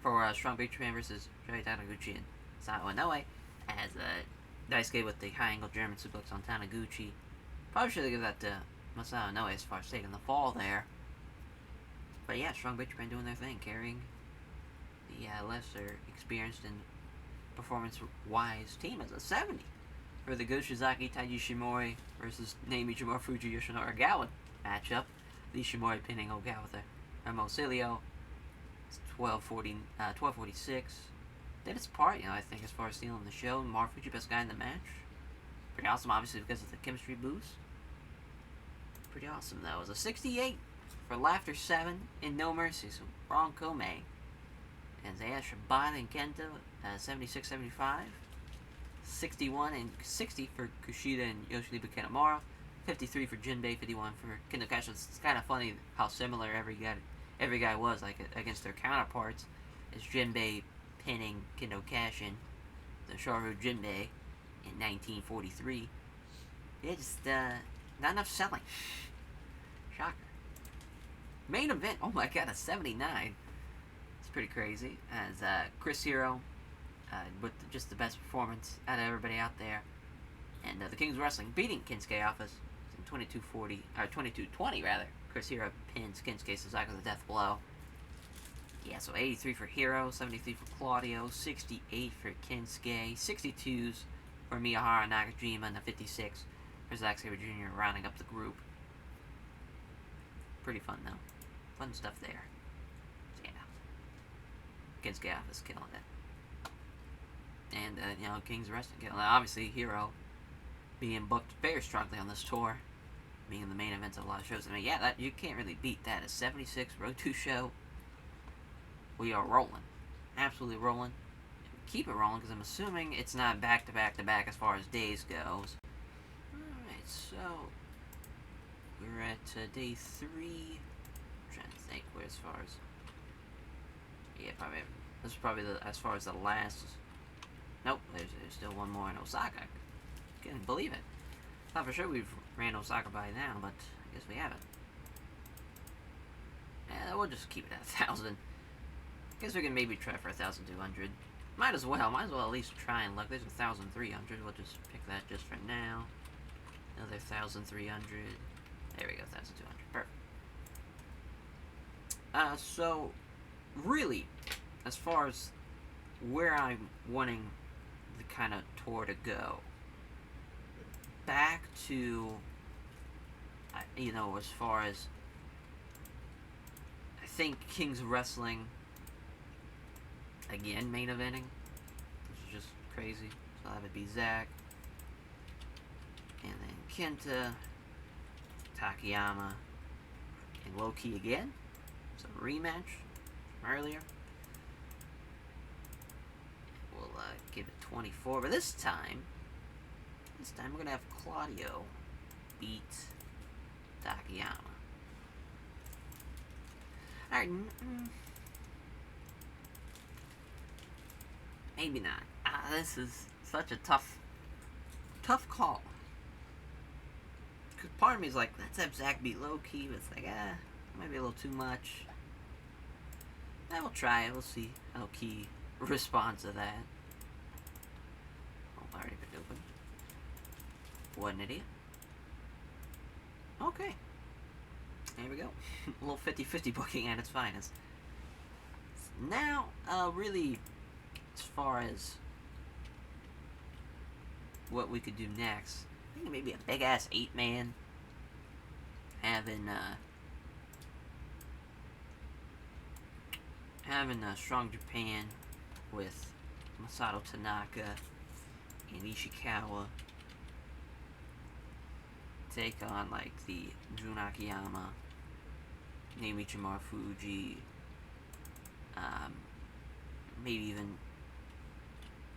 for Strong Big Japan versus Joey Taniguchi and Sao Inoue. As Daisuke with the high angle German suplex on Taniguchi. Probably should have given that to Masao Inoue as far as taking the fall there. But yeah, Strong Big Japan doing their thing, carrying the lesser experienced and performance-wise team as a 70. For the Go Shiozaki Tajiushimori versus Naomichi Marufuji Yoshinori Ogawa matchup. The Ishimori pinning Ogawa with a Hermosilio. It's 12:46. Did its part, I think, as far as stealing the show. Marufuji, best guy in the match. Pretty awesome, obviously, because of the chemistry boost. Pretty awesome, though. It was a 68 for Laughter 7 in No Mercy. So, Bronco May. And Zaya Shibata and Kento, 76-75. 61 and 60 for Kushida and Yoshilibu Kanemaru. 53 for Jinbei, 51 for Kendo Kashin. It's kind of funny how similar every guy was, like, against their counterparts. As Jinbei pinning Kendo Kashin, the Shoru Jinbei, in 1943. It's not enough selling. Shocker. Main event, oh my god, a 79. It's pretty crazy. As Chris Hero, with just the best performance out of everybody out there. And the Kings of Wrestling beating Kinsuke Office in 2240, or 2220 rather. Chris Hero pins Kinsuke Sasaki with a death blow. Yeah, so 83 for Hero, 73 for Claudio, 68 for Kinsuke, 62s for Miyahara and Nakajima, and the 56 for Zack Saber Jr. rounding up the group. Pretty fun though. Fun stuff there. So, yeah. Kinsuke Office killing it. And, Kings of Wrestling killing it. Obviously, Hero being booked very strongly on this tour, being in the main events of a lot of shows. I mean, yeah, you can't really beat that. A 76 Road 2 show. We are rolling. Absolutely rolling. Keep it rolling, because I'm assuming it's not back-to-back-to-back as far as days goes. Alright, so we're at day 3. I'm trying to think where as far as... Yeah, probably... This is probably as far as the last... Nope, there's still one more in Osaka. Couldn't believe it. Thought for sure we've ran Osaka by now, but I guess we haven't. Yeah, we'll just keep it at 1,000. Guess we can maybe try for 1,200. Might as well at least try and look. There's 1,300. We'll just pick that just for now. Another 1,300. There we go, 1,200. Perfect. So, really, as far as where I'm wanting the kind of tour to go, back to, as far as, I think Kings of Wrestling, again, main eventing, which is just crazy. So I'll have it be Zack, and then Kenta, Takayama, and Loki again. So a rematch from earlier. We'll give it 24, but this time we're gonna have Claudio beat Takayama. Alright, maybe not. This is such a tough call. Because part of me is like, let's have Zack beat Loki, but it's like, might be a little too much. We'll try it. We'll see how Key responds to that. Oh, already been open. What an idiot. Okay. There we go. A little 50-50 booking at its finest. Now, really, as far as what we could do next, I think maybe a big-ass 8-man. Having Strong Japan with Masato Tanaka and Ishikawa take on, like, the Jun Akiyama, Naomichi Marufuji, maybe even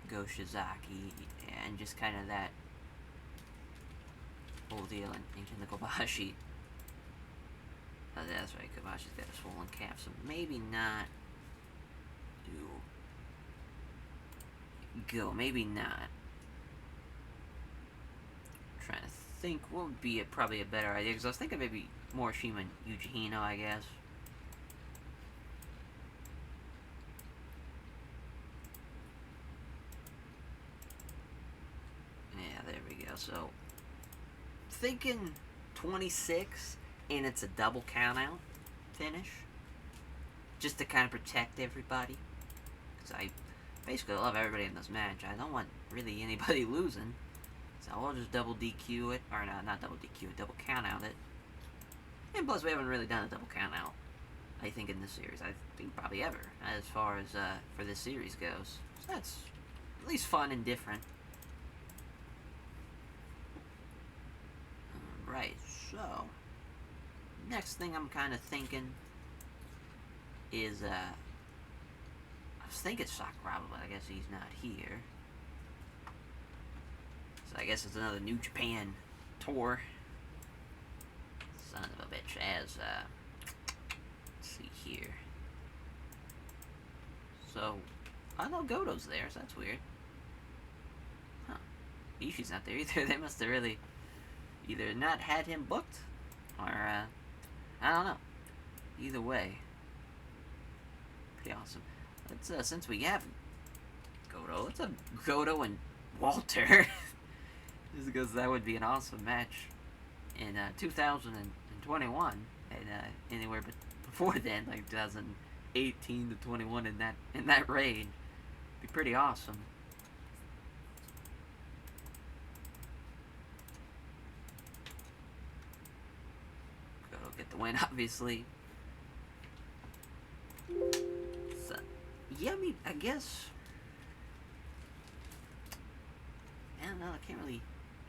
Go Shizaki, and just kind of that whole deal, and Kobashi. That's right, Kobashi's got a swollen calf, so maybe not maybe not. I'm trying to think what would be probably a better idea, because I was thinking maybe Morishima and Yuji Hino, I guess. Yeah, there we go. So, thinking 26, and it's a double count-out finish, just to kind of protect everybody, because I basically love everybody in this match. I don't want really anybody losing, so I'll just double DQ it, or not double DQ it, double count out it. And plus, we haven't really done a double count out, I think, in this series. I think probably ever, as far as for this series goes. So that's at least fun and different. Right, so next thing I'm kind of thinking is I was thinking Sakuraba, but I guess he's not here. So I guess it's another New Japan tour. So, I know Goto's there, so that's weird. Huh. Ishii's not there either. They must have really either not had him booked, or, I don't know. Either way. Pretty awesome. Let's, since we have Goto, let's have Goto and Walter. Just because that would be an awesome match in 2021, and anywhere but before then, like 2018 to 21, in that range, be pretty awesome. Goto get the win, obviously. So, yeah, I mean, I guess. I don't know. I can't really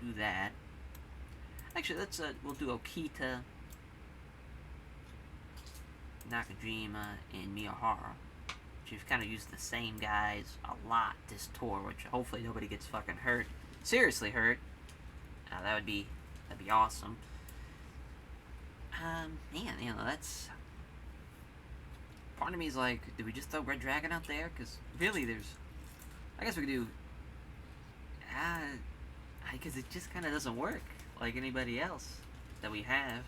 do that. Actually, let's we'll do Okita, Nakajima, and Miyahara. We've kind of used the same guys a lot this tour, which hopefully nobody gets fucking hurt, seriously hurt. That'd be awesome. Man, you know, that's. Part of me is like, do we just throw Red Dragon out there? Because really, I guess we could do. Because it just kind of doesn't work like anybody else that we have.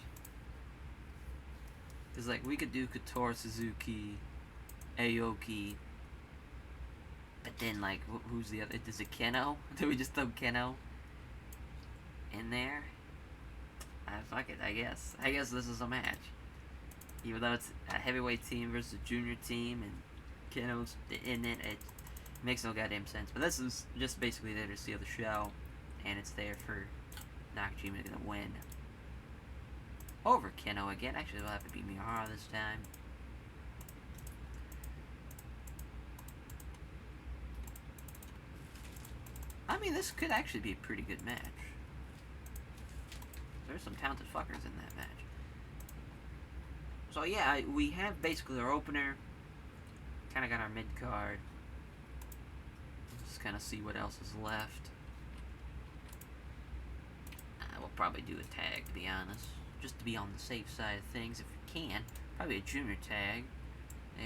Because, like, we could do Couture, Suzuki, Aoki, but then, like, who's the other? Is it Keno? Do we just throw Keno in there? Fuck it, I guess. I guess this is a match. Even though it's a heavyweight team versus a junior team, and Keno's in it, it makes no goddamn sense. But this is just basically there to seal the show, and it's there for Nakajima to win over Keno again. Actually, it'll have to be Miyahara this time. I mean, this could actually be a pretty good match. There's some talented fuckers in that match. So yeah, we have basically our opener. Kind of got our mid card. Just kind of see what else is left. We'll probably do a tag, to be honest, just to be on the safe side of things if we can. Probably a junior tag.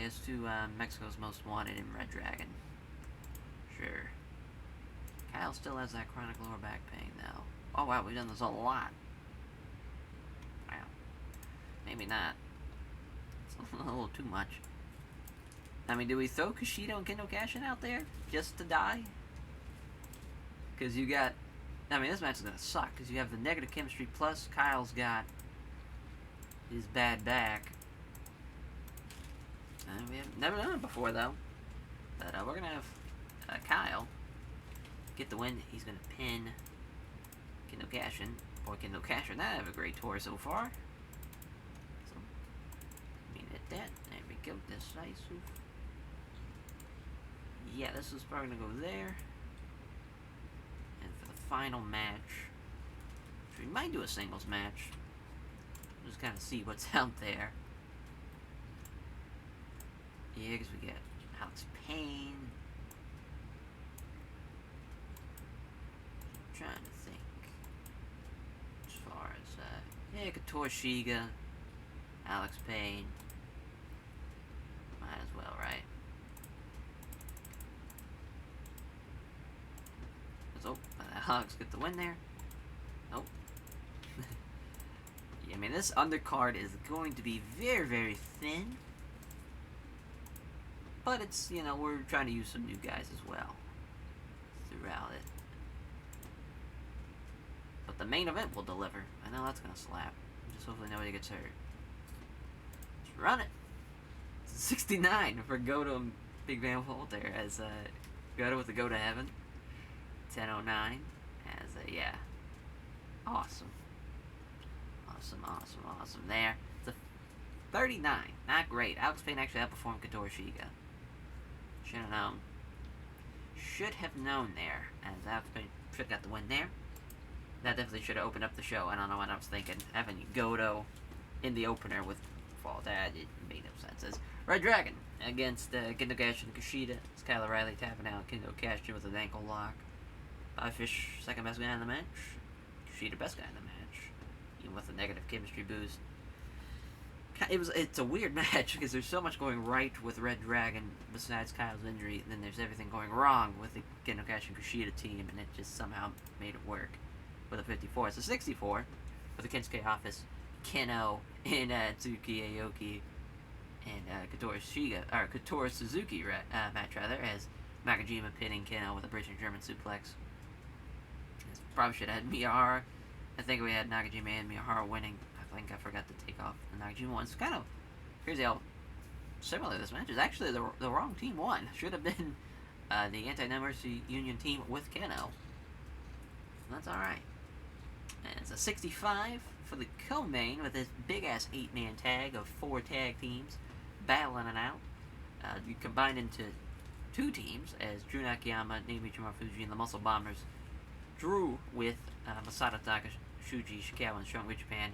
As to Mexico's Most Wanted and Red Dragon. Sure. Kyle still has that chronic lower back pain though. Oh wow, we've done this a lot. Wow. Maybe not. It's a little too much. I mean, do we throw Kushida and Kendo Kashin out there just to die? Because you got... I mean, this match is going to suck, because you have the negative chemistry, plus Kyle's got his bad back. We have never done it before, though. But we're going to have Kyle get the win. He's going to pin Kendo Kashin. Boy, Kendo Kashin, that have a great tour so far. So, I mean, at that, there we go, decisive. Yeah, this is probably going to go there. And for the final match, we might do a singles match. Just kind of see what's out there. Yeah, because we get Alex Payne. I'm trying to think. As far as, yeah, Couture Shiga, Alex Payne. Might as well, right? Oh, Alex get the win there. Nope. Yeah, I mean, this undercard is going to be very, very thin. But it's, you know, we're trying to use some new guys as well throughout it. But the main event will deliver. I know that's going to slap. Just hopefully nobody gets hurt. Let's run it. 69 for Goto and Big Van Walter as Goto with the Go to Heaven. 10:09 as yeah. Awesome. Awesome there. It's a 39. Not great. Alex Payne actually outperformed Couture Shiga. Should have known there. As Alex Payne should have got the win there. That definitely should have opened up the show. I don't know what I was thinking. Having Goto in the opener with Fall Dad, it made no sense. As Red Dragon against Kendo Kashin and Kushida. It's Kyle O'Reilly tapping out Kendo Kashin with an ankle lock. Fish, second best guy in the match. Kushida, best guy in the match. Even with a negative chemistry boost. It's a weird match because there's so much going right with Red Dragon besides Kyle's injury, and then there's everything going wrong with the Genokashi Kushida team, and it just somehow made it work with a 54. It's a 64 for the Kensuke office. Keno and Tsuki Aoki and Katora Suzuki match rather, as Nakajima pinning Keno with a British German suplex. Probably should have had Miyahara. I think we had Nakajima and Miyahara winning. I think I forgot to take off the Nakajima one. It's kind of crazy how similar this match is. Actually, the wrong team won. Should have been the Anti-No Mercy Union team with Keno. That's alright. And it's a 65 for the co-main with this big-ass 8-man tag of 4 tag teams battling it out. You combine into 2 teams as Drew Nakayama, Naomichi Marufuji, and the Muscle Bombers drew with Masato Tanaka, Shuji Ishikawa, and Strong With Japan,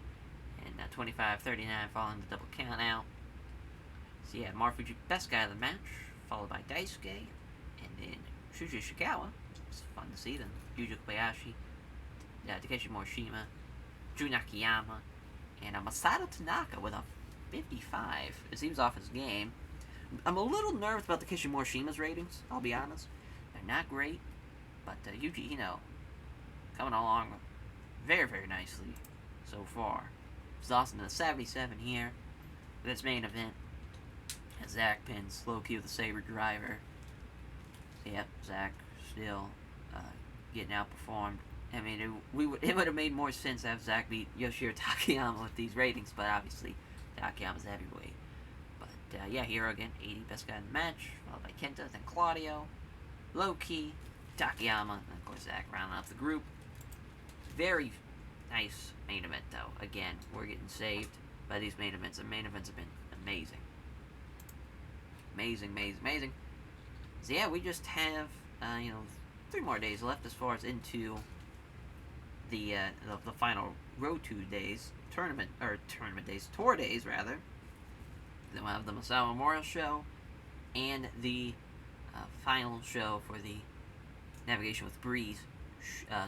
and 25-39 following the double count out. So yeah, Marufuji, best guy of the match, followed by Daisuke, and then Shuji Ishikawa. It's fun to see them. Yuji Kobayashi, Takeshi Morishima, Drew Nakayama, and Masato Tanaka with a 55. It seems off his game. I'm a little nervous about Takeshi Morishima's ratings, I'll be honest. They're not great, but Yuji Ino coming along very, very nicely so far. It's awesome to the 77 here. This main event, as Zach pins Loki with the Saber driver. Yep, Zach still getting outperformed. I mean, it would have made more sense to have Zach beat Yoshiro Takayama with these ratings, but obviously Takayama's heavyweight. But yeah, Hero again, 80, best guy in the match, followed by Kenta, then Claudio, Loki, Takayama, and of course Zach rounding up the group. Very nice main event, though. Again, we're getting saved by these main events. The main events have been amazing. Amazing, amazing, amazing. So yeah, we just have, 3 more days left as far as into the final Road 2 days, tour days, rather. Then we'll have the Masao Memorial Show, and the final show for the Navigation with Breeze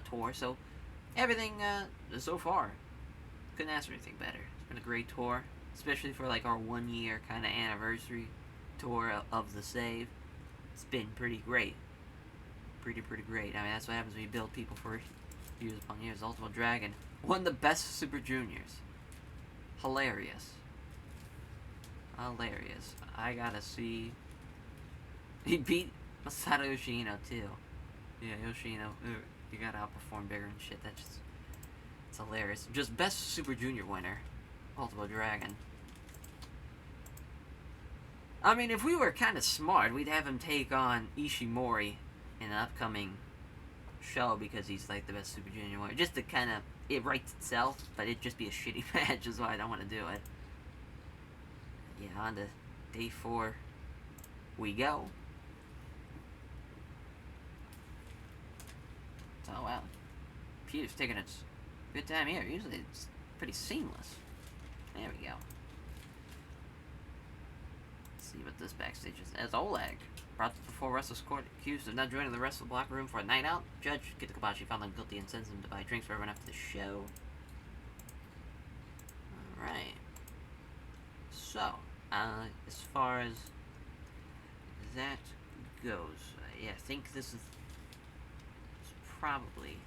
tour. So, everything so far, couldn't ask for anything better. It's been a great tour, especially for like our 1 year kind of anniversary tour of the Save. It's been pretty great. Pretty great. I mean, that's what happens when you build people for years upon years. Ultimate Dragon won the best Super Juniors. Hilarious. I gotta see. He beat Masato Yoshino too. Yeah, Yoshino. You gotta outperform bigger and shit. That's just, it's hilarious. Just best Super Junior winner, Ultimate Dragon. I mean, if we were kind of smart, we'd have him take on Ishimori in an upcoming show because he's like the best Super Junior winner. Just to kind of, it writes itself, but it'd just be a shitty match, is why I don't want to do it. Yeah, on to day 4 we go. Oh wow, Pew's taking its good time here. Usually it's pretty seamless. There we go. Let's see what this backstage is. As Oleg brought this before Wrestler's Court, accused of not joining the Wrestle block room for a night out. Judge Kita Kobashi found him guilty and sends him to buy drinks for everyone after the show. Alright. So, as far as that goes, yeah, I think this is probably,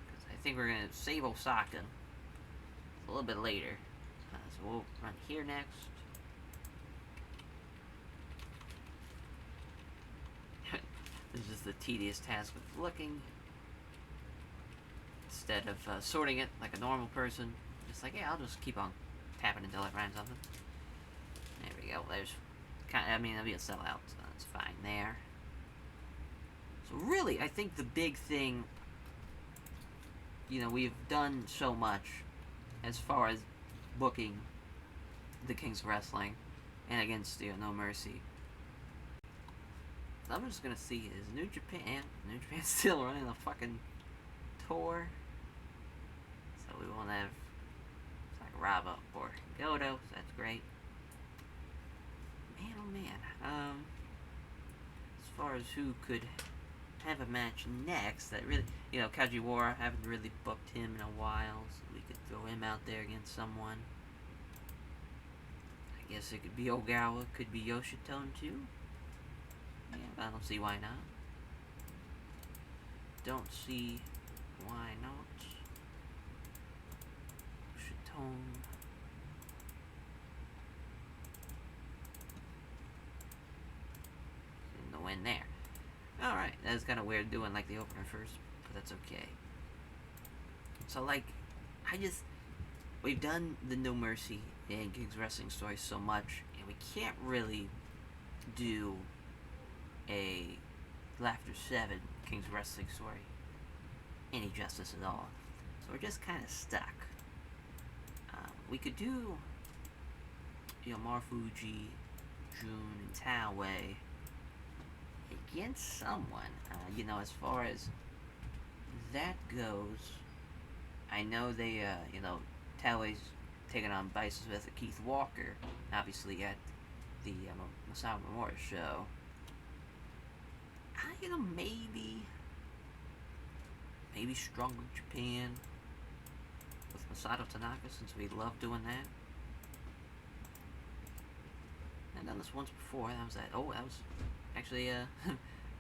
because I think we're going to save Osaka a little bit later. So we'll run here next. This is the tedious task of looking instead of sorting it like a normal person. Just like, yeah, I'll just keep on tapping until I find something. There we go. There's it'll be a sellout, so that's fine there. So really, I think the big thing, we've done so much as far as booking the Kings of Wrestling and against No Mercy. So I'm just gonna see, is New Japan still running the fucking tour? So we won't have Sakuraba or Goto, so that's great. Man, oh man. As far as who could have a match next, that really, Kajiwara, haven't really booked him in a while, so we could throw him out there against someone. Guess it could be Ogawa, could be Yoshitone too. Yeah, I don't see why not. Don't see why not. Yoshitone. In the win there. Alright, that's kind of weird doing like the opener first, but that's okay. So like, we've done the No Mercy and King's Wrestling story so much, and we can't really do a Laughter 7 King's Wrestling story any justice at all. So we're just kind of stuck. We could do, Marufuji, Jun, and Taue against someone. As far as that goes, I know they, Taue's taking on Bryce with Keith Walker, obviously at the Masawa Memorial show. Maybe Strong Japan with Masato Tanaka, since we love doing that. I've done this once before. That was actually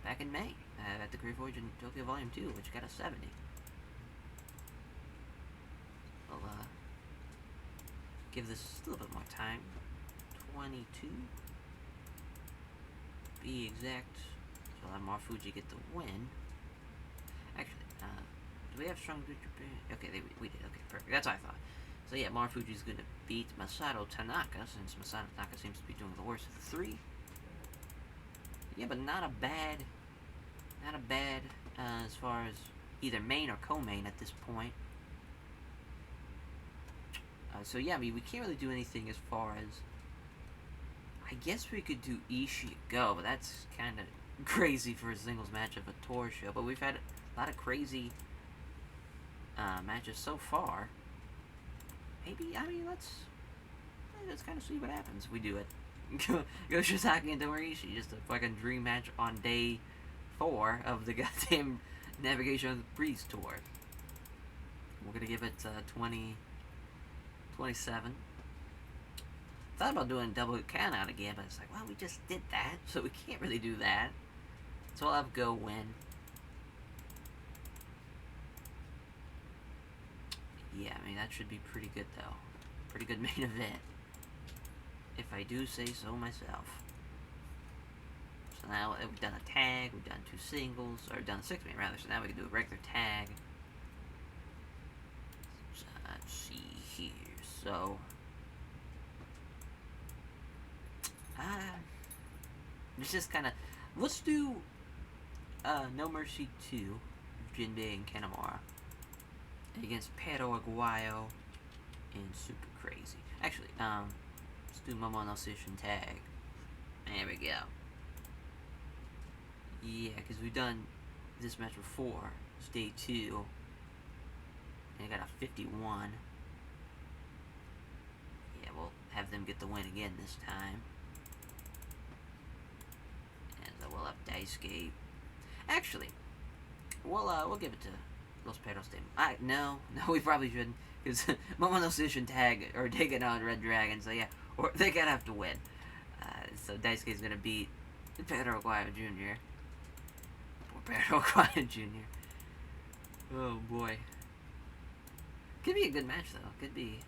back in May at the Great Voyage in Tokyo Volume 2, which got a 70. I'll give this a little bit more time. 22. Be exact. So I'll have Marufuji get the win. Actually, do we have Strong Japan? Okay, we did. Okay, perfect. That's what I thought. So yeah, Marufuji's going to beat Masato Tanaka, since Masato Tanaka seems to be doing the worst of the three. Yeah, but not a bad, as far as either main or co-main at this point. So yeah, we can't really do anything as far as, I guess we could do Ishii Go, but that's kind of crazy for a singles match of a tour show. But we've had a lot of crazy matches so far. Maybe, let's kind of see what happens if we do it. Go Shizaki and Tomorishi, just a fucking dream match on day 4 of the goddamn Navigation of the Breeze tour. We're gonna give it 27. Thought about doing double count out again, but it's like, well, we just did that, so we can't really do that. So I'll have Go win. Yeah, that should be pretty good, though. Pretty good main event, if I do say so myself. So now we've done a tag, we've done 2 singles, or done 6-man rather, so now we can do a regular tag. So let's see here. So, it's just kind of, let's do No Mercy 2, Jinbei and Kanemaru, against Pero Aguayo and Super Crazy. Actually, let's do Momono Session tag. There we go. Yeah, because we've done this match before. It's day 2. And I got a 51. Yeah, we'll have them get the win again this time. And we'll have Daisuke. Actually, we'll give it to Los Perros de... No, we probably shouldn't. Because Momono Session tag, or taking on Red Dragon, so yeah. Or they're gonna have to win. So Daisuke's gonna beat Pedro Aguayo Jr. Poor Pedro Aguayo Jr. Oh boy. Could be a good match though. Could be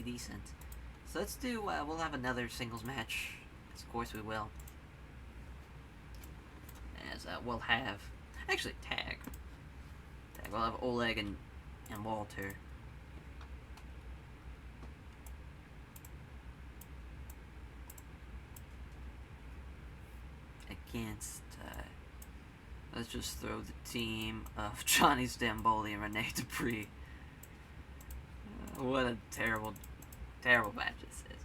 decent. So let's do, we'll have another singles match. Yes, of course we will. As we'll have, actually tag. We'll have Oleg and Walter. Against, let's just throw the team of Johnny Stamboli and Rene Dupree. What a terrible match this is.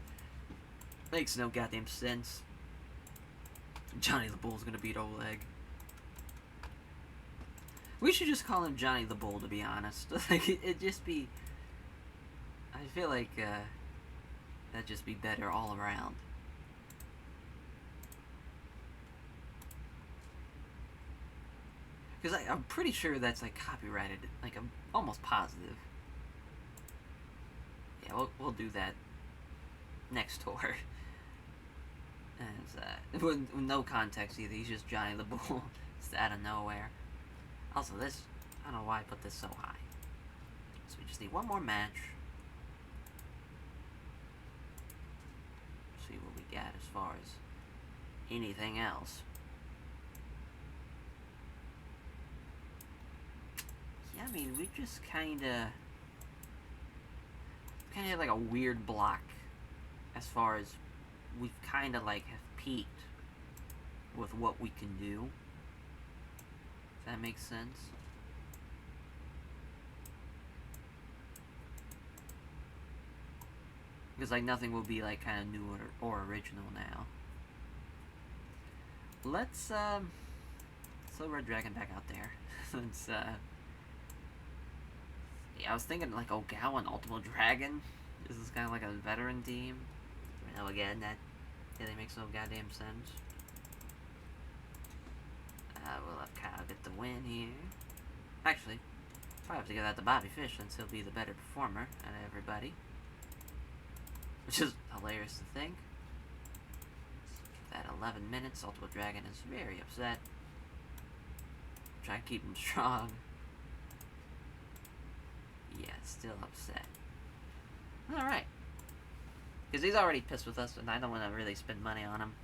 Makes no goddamn sense. Johnny the Bull's gonna beat Oleg. We should just call him Johnny the Bull, to be honest. Like, it'd just be... I feel like, that'd just be better all around. Because I'm pretty sure that's, like, copyrighted. Like, I'm almost positive. Yeah, we'll do that. next tour. And with no context either. He's just Johnny the Bull. Just out of nowhere. Also, this, I don't know why I put this so high. So we just need one more match. See what we got as far as anything else. Yeah, I mean, we just kinda have like a weird block as far as we've kinda like have peaked with what we can do. If that makes sense. Because like nothing will be like kind of new or original now. Let's throw Red Dragon back out there. Let's yeah, I was thinking like Ogawa and Ultimate Dragon. This is kind of like a veteran team. You know, again, that really makes no goddamn sense. We'll have Kyle get the win here. Actually, probably have to give that to Bobby Fish since he'll be the better performer out of everybody. Which is hilarious to think. That 11 minutes, Ultimate Dragon is very upset. Try to keep him strong. Yeah, still upset. Alright. Because he's already pissed with us, and I don't want to really spend money on him.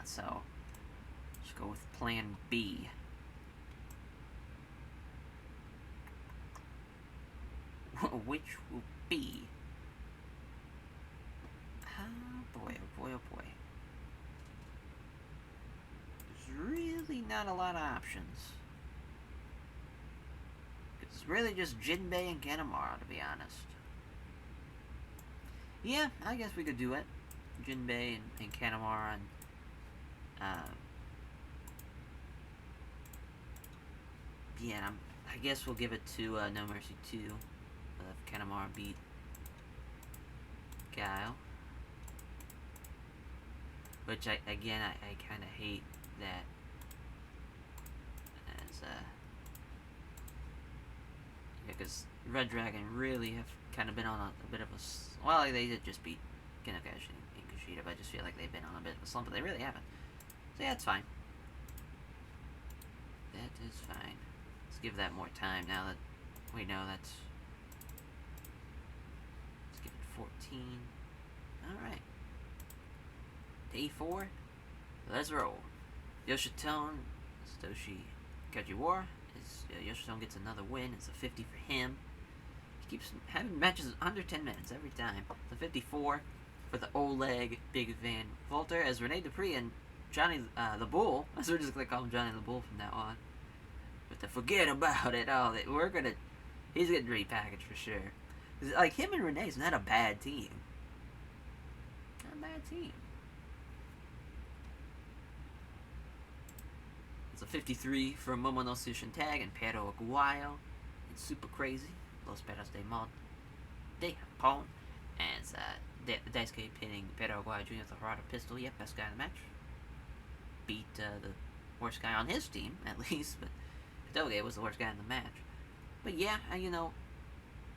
So, let's go with plan B. Which will be... Oh boy, oh boy, oh boy. There's really not a lot of options. It's really just Jinbei and Kanemaru, to be honest. Yeah, I guess we could do it. Jinbei and Kanemaru and yeah, I guess we'll give it to No Mercy 2. If Kanemaru beat Guile. Which, I kind of hate that. As, yeah, because Red Dragon really have kind of been on a bit of a... Well, they did just beat Nakajima and Kushida, but I just feel like they've been on a bit of a slump, but they really haven't. So yeah, it's fine. That is fine. Let's give that more time now that we know that's... Let's give it 14. Alright. Day 4. Let's roll. Yoshitone, Satoshi Kajiwara. Yoshitone gets another win. It's a 50 for him. He keeps having matches under 10 minutes every time. The 54 for the Oleg Big Van Volter as Rene Dupree and Johnny the Bull. So we're just gonna call him Johnny the Bull from now on. But to forget about it, he's getting repackaged for sure. Like him and Renee's not a bad team. Not a bad team. It's a 53 for Momono Tag and Pero Aguayo. It's super crazy. Los Perros de Mod de Japón. And Daisuke pinning Pero Aguayo Jr. with a Harada pistol. Yep, best guy in the match. Beat the worst guy on his team, at least. But Doge was the worst guy in the match. But yeah,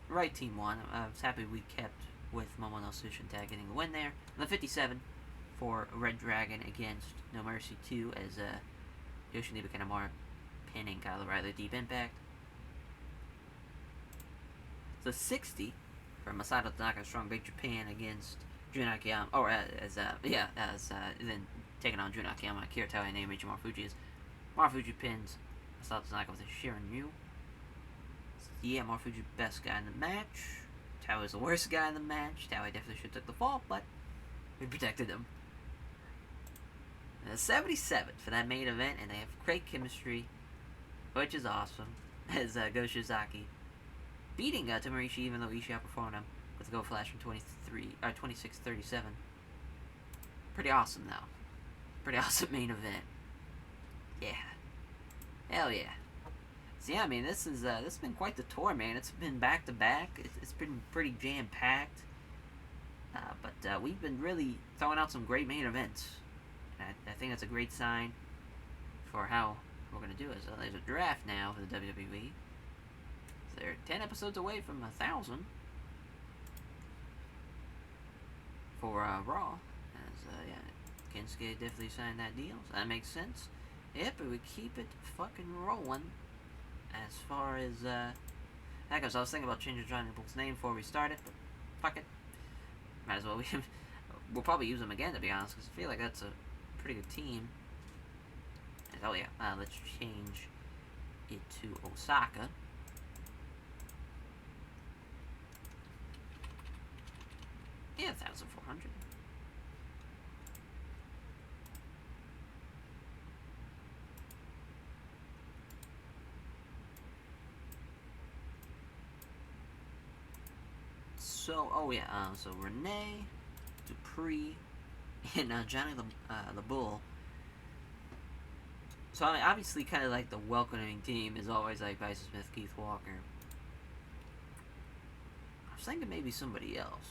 right team won. I was happy we kept with Momono Tag getting the win there. And the 57 for Red Dragon against No Mercy 2 as Yoshinobu Kanemaru pinning Kyle O'Reilly Deep Impact. The 60 for Masato Tanaka Strong Big Japan against Jun Akiyama, or then taking on Jun Akiyama, Kiratali, and Naomichi Marufuji. Marufuji pins Masato Tanaka with a Shirin Ryu. Yeah, Marufuji best guy in the match. Tao is the worst guy in the match. Tao definitely should have took the fall, but we protected him. And the 77 for that main event, and they have great chemistry, which is awesome. As Go Shizaki beating Tamarishi, even though Ishii outperformed him with a Go Flash from 26-37. Pretty awesome, though. Pretty awesome main event. Yeah. Hell yeah. So yeah, this has been quite the tour, man. It's been back to back. It's been pretty jam packed. But we've been really throwing out some great main events. And I think that's a great sign for how we're gonna do it. So there's a draft now for the WWE. So they're 10 episodes away from 1,000. for Raw. As yeah, Kensuke definitely signed that deal, so that makes sense. Yep, but we keep it fucking rolling. As far as that goes, I was thinking about changing Johnny Bull's name before we started, but fuck it. Might as well. We'll probably use him again, to be honest, because I feel like that's a pretty good team. And, oh yeah, let's change it to Osaka. Yeah, 1,400. So, oh yeah, so Renee, Dupree, and Johnny the Bull. So I mean, obviously, kind of like the welcoming team is always like Bryce Smith, Keith Walker. I was thinking maybe somebody else,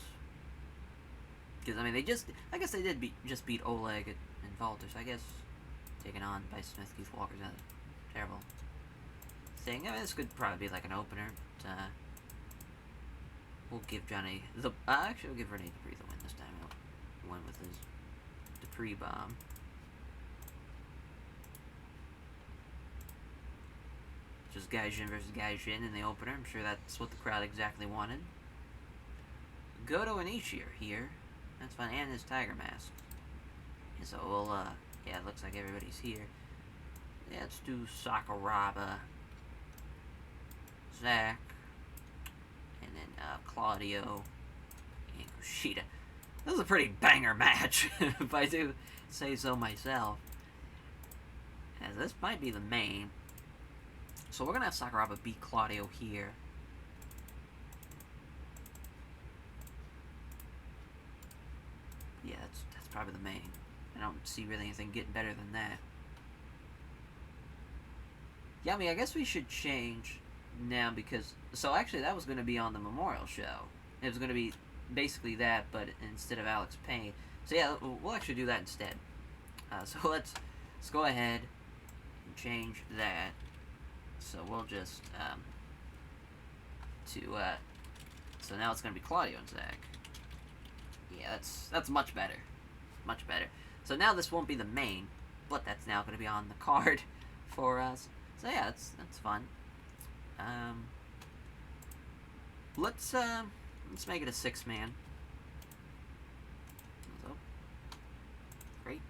because I mean I guess they did just beat Oleg and Walter. So I guess taking on Bryce Smith, Keith Walker's not a terrible thing. I mean, this could probably be like an opener, but we'll give Johnny the actually we'll give Renee Dupree the win this time. He'll win with his Dupree bomb. Just Gaijin versus Gaijin in the opener. I'm sure that's what the crowd exactly wanted. Goto and Ishii are here. That's fine, and his tiger mask. And so we'll yeah, it looks like everybody's here. Yeah, let's do Sakuraba, Zach, and then Claudio and Kushida. This is a pretty banger match, if I do say so myself. As this might be the main. So we're gonna have Sakuraba beat Claudio here. Yeah, that's probably the main. I don't see really anything getting better than that. Yeah, I mean, I guess we should change now because... So actually, that was going to be on the Memorial show. It was going to be basically that, but instead of Alex Payne. So yeah, we'll actually do that instead. So let's go ahead and change that. So we'll just... so now it's going to be Claudio and Zach. Yeah, that's much better. Much better. So now this won't be the main, but that's now going to be on the card for us. So yeah, that's fun. Let's make it a 6-man. So, great.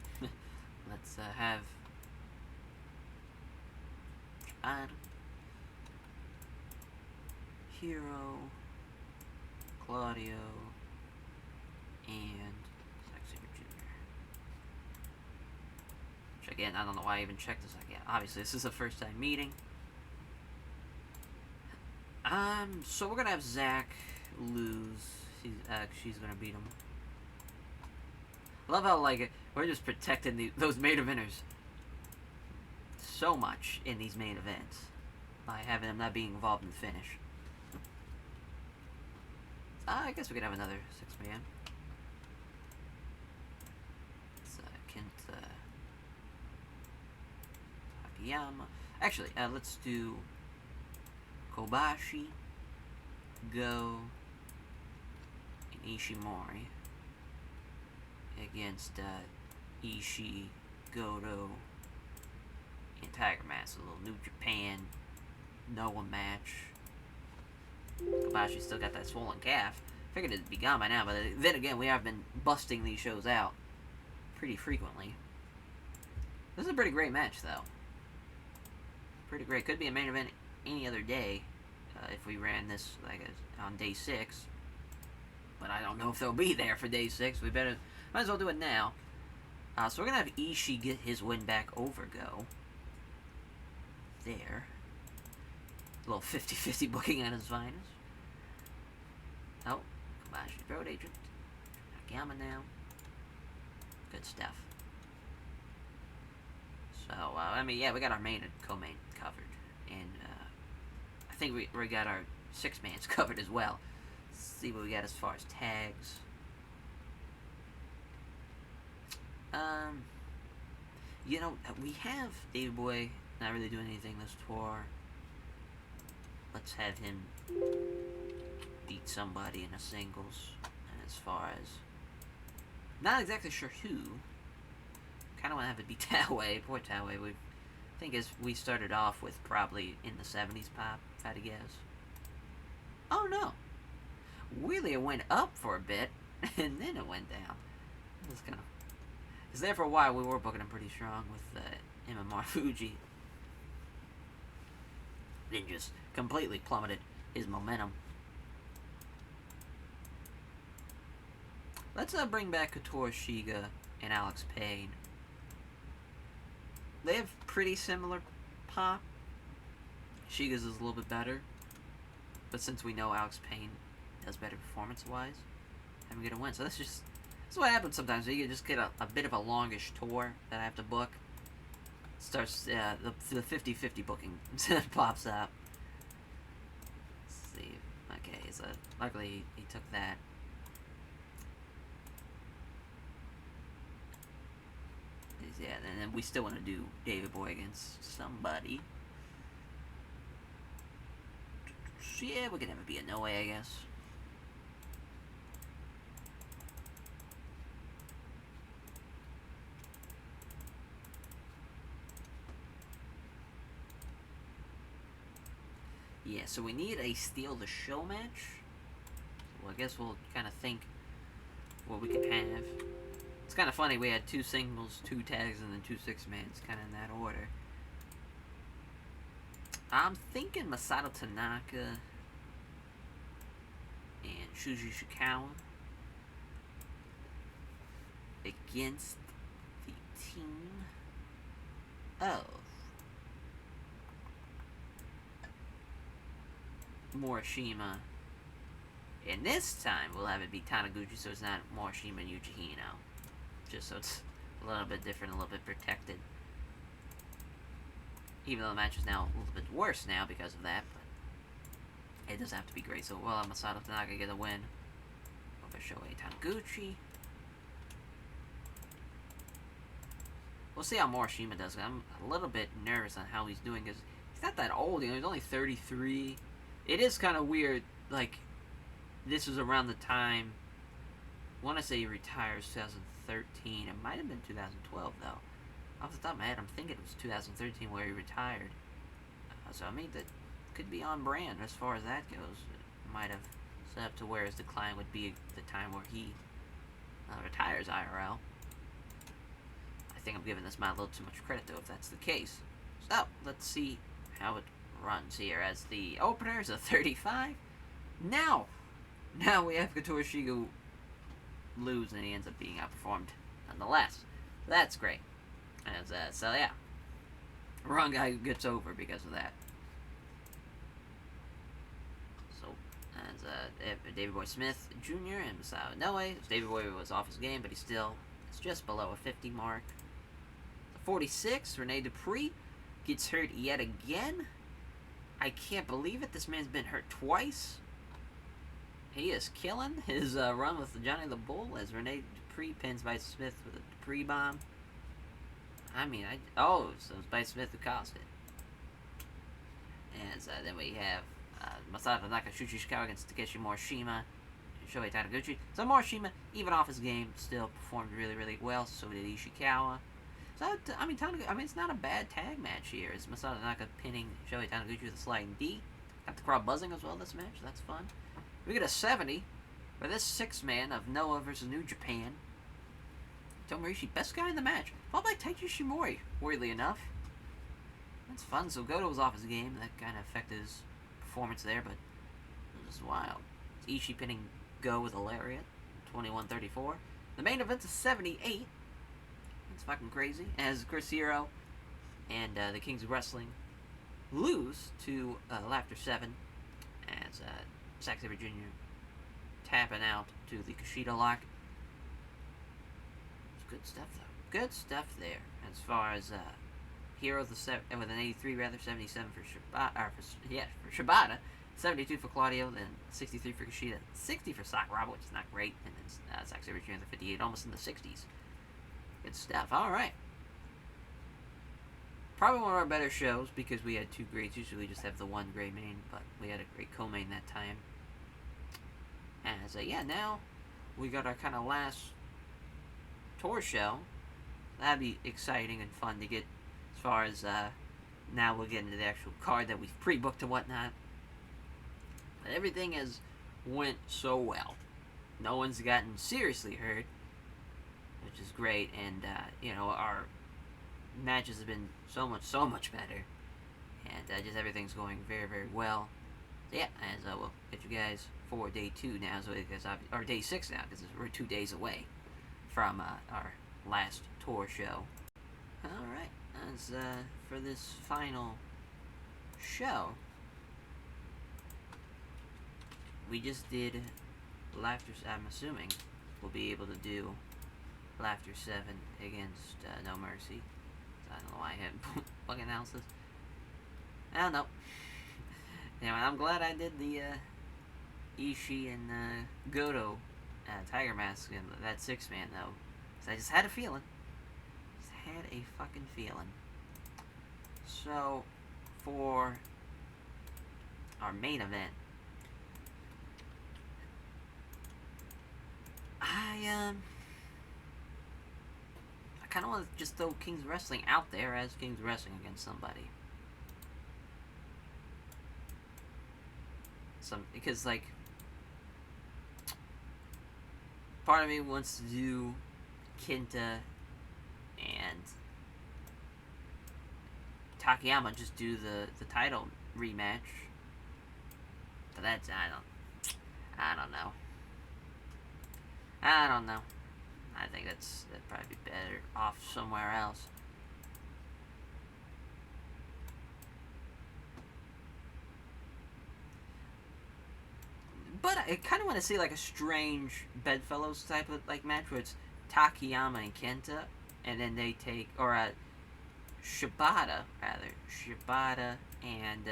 Let's have Japan, Hero, Claudio, and Saber Jr. Which again, I don't know why I even checked this. Like, yeah, obviously this is a first time meeting. So we're gonna have Zach lose. She's gonna beat him. I love how like we're just protecting those main eventers so much in these main events by having them not being involved in the finish. I guess we could have another 6-man. It's Kenta Takayama. Actually, let's do Kobashi, Go, and Ishimori against Ishii, Goto, and Tiger Mask. A little New Japan Noah match. Kobashi still got that swollen calf. Figured it'd be gone by now, but then again, we have been busting these shows out pretty frequently. This is a pretty great match, though. Pretty great. Could be a main event any other day if we ran this like on day 6. But I don't know if they'll be there for day 6. We might as well do it now. So we're gonna have Ishii get his win back over Go. There. A little 50-50 booking at his finest. Oh, Kobashi Road Agent. Nakajima now. Good stuff. So, I mean, yeah, we got our main and co-main covered. And, I think we got our 6-mans covered as well. Let's see what we got as far as tags. You know, we have Davey Boy not really doing anything this tour. Let's have him beat somebody in a singles. And as far as Not exactly sure who. Kind of want to have it be Taue. Poor Taue. I think as we started off with probably in the 70s pop, if I had to guess. Oh no. Really, it went up for a bit, and then it went down. It was kind of... Because there for a while, we were booking him pretty strong with MMR Fuji. Then just completely plummeted his momentum. Let's bring back Katori Shiga and Alex Payne. They have pretty similar pop. Shiga's is a little bit better. But since we know Alex Payne does better performance-wise, I'm going to win. So that's what happens sometimes. You just get a bit of a longish tour that I have to book. Starts, the 50-50 booking pops up. Let's see. Okay, so luckily he took that. Yeah, and then we still want to do David Boy against somebody. Yeah, we can have it be a no way, I guess. Yeah, so we need a steal the show match. Well, I guess we'll kind of think what we can have. It's kind of funny, we had 2 singles, 2 tags, and then 2 6-mans, kind of in that order. I'm thinking Masato Tanaka and Shuji Ishikawa against the team of Morishima. And this time we'll have it be Taniguchi, so it's not Morishima and Yuji Hino. Just so it's a little bit different, a little bit protected. Even though the match is now a little bit worse now because of that, but it doesn't have to be great. So we'll have Masato Tanaka get a win over Shohei Taniguchi. We'll see how Morishima does. I'm a little bit nervous on how he's doing because he's not that old. You know, he's only 33. It is kind of weird. Like, this was around the time. I want to say he retires 2013. It might have been 2012 though. Off the top of my head, I'm thinking it was 2013 where he retired. So I mean, that could be on brand as far as that goes. It might have set up to where his decline would be the time where he retires IRL. I think I'm giving this man a little too much credit though, if that's the case. So let's see how it runs here. As the opener is a 35. Now we have Katori Shiga lose, and he ends up being outperformed nonetheless. That's great. As, so yeah, wrong guy who gets over because of that. So, as David Boy Smith Jr. and Masao Inoue, David Boy was off his game, but he still is just below a 50 mark. The 46, Rene Dupree gets hurt yet again. I can't believe it. This man's been hurt twice. He is killing his run with Johnny the Bull as Rene Dupree pins Bryce Smith with a Dupree bomb. I mean, so it's Bryce Smith who caused it. And then we have Masato Tanaka, Shuji Ishikawa against Takeshi Morishima and Shohei Taniguchi. So Morishima, even off his game, still performed really, really well. So did Ishikawa. So, I mean, it's not a bad tag match here. It's Masato Tanaka pinning Shohei Taniguchi with a sliding D. Got the crowd buzzing as well this match. So that's fun. We get a 70 for this 6-man of Noah versus New Japan. Tomorishi, best guy in the match, followed by Tajiushimori, weirdly enough. That's fun. So Goto was off his game. That kind of affected his performance there, but it was wild. It's Ishii pinning Go with a lariat, 21-34. The main event's a 78. It's fucking crazy. As Chris Hero and the Kings of Wrestling lose to Laughter 7, as Zack Saber Jr. tapping out to the Kushida lock. Good stuff though. Good stuff there. As far as Hero with an 83 rather, 77 for Shibata, 72 for Claudio, then 63 for Kushida, 60 for Sakuraba, which is not great, and then Zack Saber Jr. in the 58, almost in the 60s. Good stuff. All right. Probably one of our better shows because we had 2 greats. Usually we just have the 1 great main, but we had a great co-main that time. And yeah, now we got our kind of last tour show. That'd be exciting and fun to get as far as now we'll get into the actual card that we've pre-booked and whatnot. But everything has went so well. No one's gotten seriously hurt, which is great, and our matches have been so much better, and just everything's going very, very well. So yeah, as we'll get you guys for day 2 now, or day 6 now, because we're 2 days away from our last tour show. Alright, as for this final show, we just did Laughter. I'm assuming we'll be able to do Laughter 7 against No Mercy. I don't know why I haven't fucking announced this. I don't know. Anyway, I'm glad I did the Ishii and Goto Tiger Mask and that 6-man though. Cause I just had a feeling. Just had a fucking feeling. So, for our main event, I kind of want to just throw King's Wrestling out there as King's Wrestling against somebody. Because, like, part of me wants to do Kenta and Takayama, just do the title rematch. But that's, I don't know. I think that'd probably be better off somewhere else. But I kind of want to see like a strange Bedfellows type of like match where it's Takayama and Kenta, and then they take, or Shibata and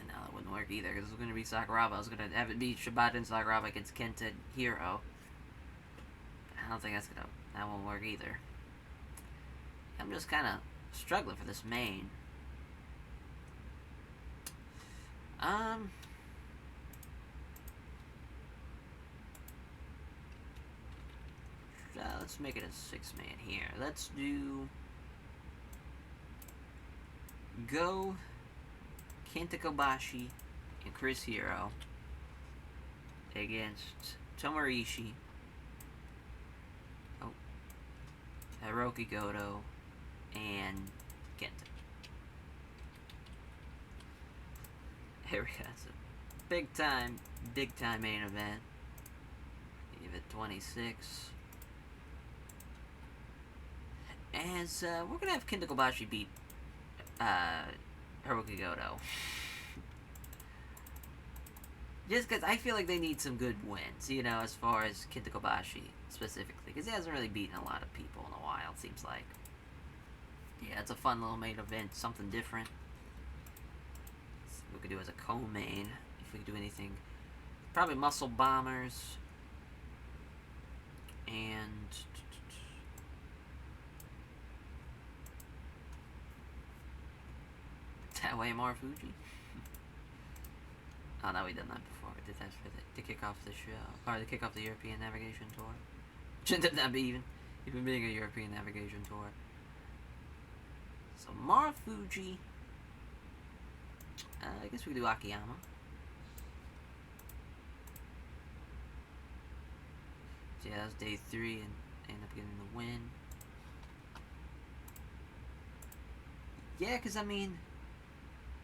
no, that wouldn't work either because it was going to be Sakuraba. I was going to have it be Shibata and Sakuraba against Kenta and Hiro. I don't think that won't work either. I'm just kind of struggling for this main. Let's make it a 6-man here. Let's do Go Kenta Kobashi and Chris Hero against Tomohiro Ishii, Hiroki Goto, and Kenta. Here we go. It's a big time main event. Give it 26. As we're gonna have Kenta Kobashi beat Hiroki Goto. Just because I feel like they need some good wins, as far as Kenta Kobashi specifically. Because he hasn't really beaten a lot of people in a while, it seems like. Yeah, it's a fun little main event, something different. See what we could do as a co-main, if we could do anything. Probably Muscle Bombers. And Taue Marufuji. Oh no, we done that before. We did that for to kick off the show, or to kick off the European Navigation Tour. Shouldn't that be even being a European Navigation Tour? So Marufuji. I guess we could do Akiyama. So yeah, that was day 3, and ended up getting the win. Yeah, because I mean,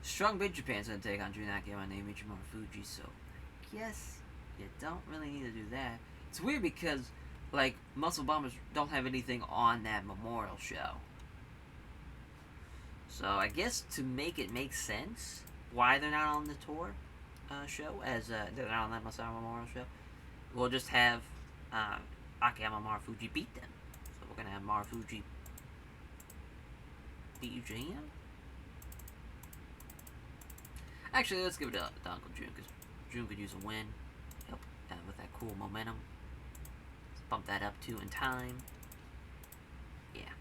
Strong Big Japan's gonna take on Jun Akiyama and Naomichi Marufuji, so I guess you don't really need to do that. It's weird because, like, Muscle Bombers don't have anything on that Memorial show. So I guess to make it make sense why they're not on the tour show, as they're not on that Muscle Memorial show, we'll just have Akiyama Marufuji beat them. So we're gonna have Marufuji beat Eugenia. Actually, let's give it to Uncle Jun, because Jun could use a win. Help with that cool momentum. Let's bump that up too in time. Yeah.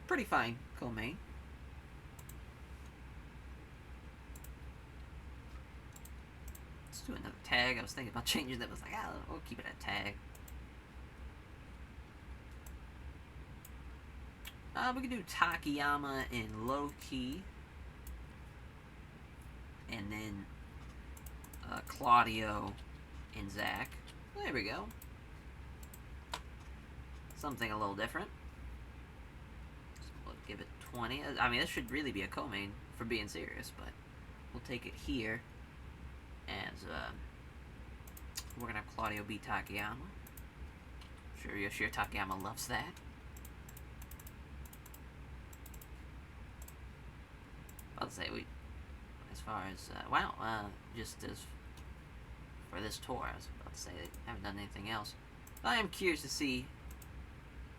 Pretty fine, co-main. Let's do another tag. I was thinking about changing that. I was like, we'll keep it at tag. We can do Takayama and Loki. And then Claudio and Zach. There we go. Something a little different. So we'll give it 20. I mean, this should really be a co-main for being serious, but we'll take it here as we're gonna have Claudio beat Takayama. Sure, Yoshiro Takayama loves that. I'll say as far as just as for this tour, I was about to say they haven't done anything else. But I am curious to see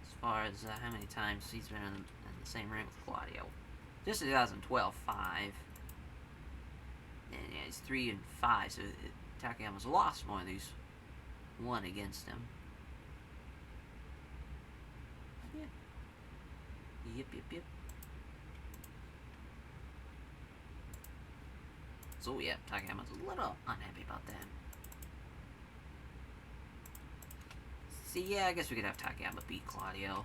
as far as how many times he's been in the same ring with Claudio. Just in 2012, 5. And yeah, he's 3 and 5, so Takayama's lost more than he's won against him. Yeah. Yep. So yeah, Takayama's a little unhappy about that. See, yeah, I guess we could have Takayama beat Claudio.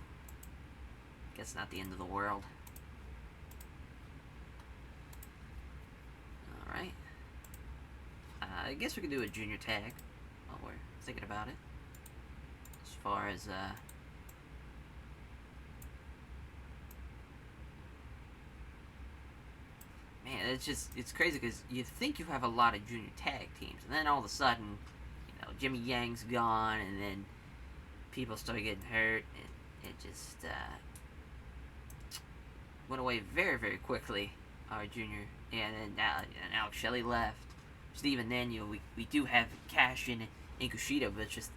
Guess not the end of the world. Alright. I guess we could do a junior tag while we're thinking about it. As far as, man, it's crazy because you think you have a lot of junior tag teams, and then all of a sudden, you know, Jimmy Yang's gone, and then people start getting hurt, and it just went away very, very quickly. Our junior, and Alex Shelley left. Just even then, you know, we do have Cash and Kushida, but it's just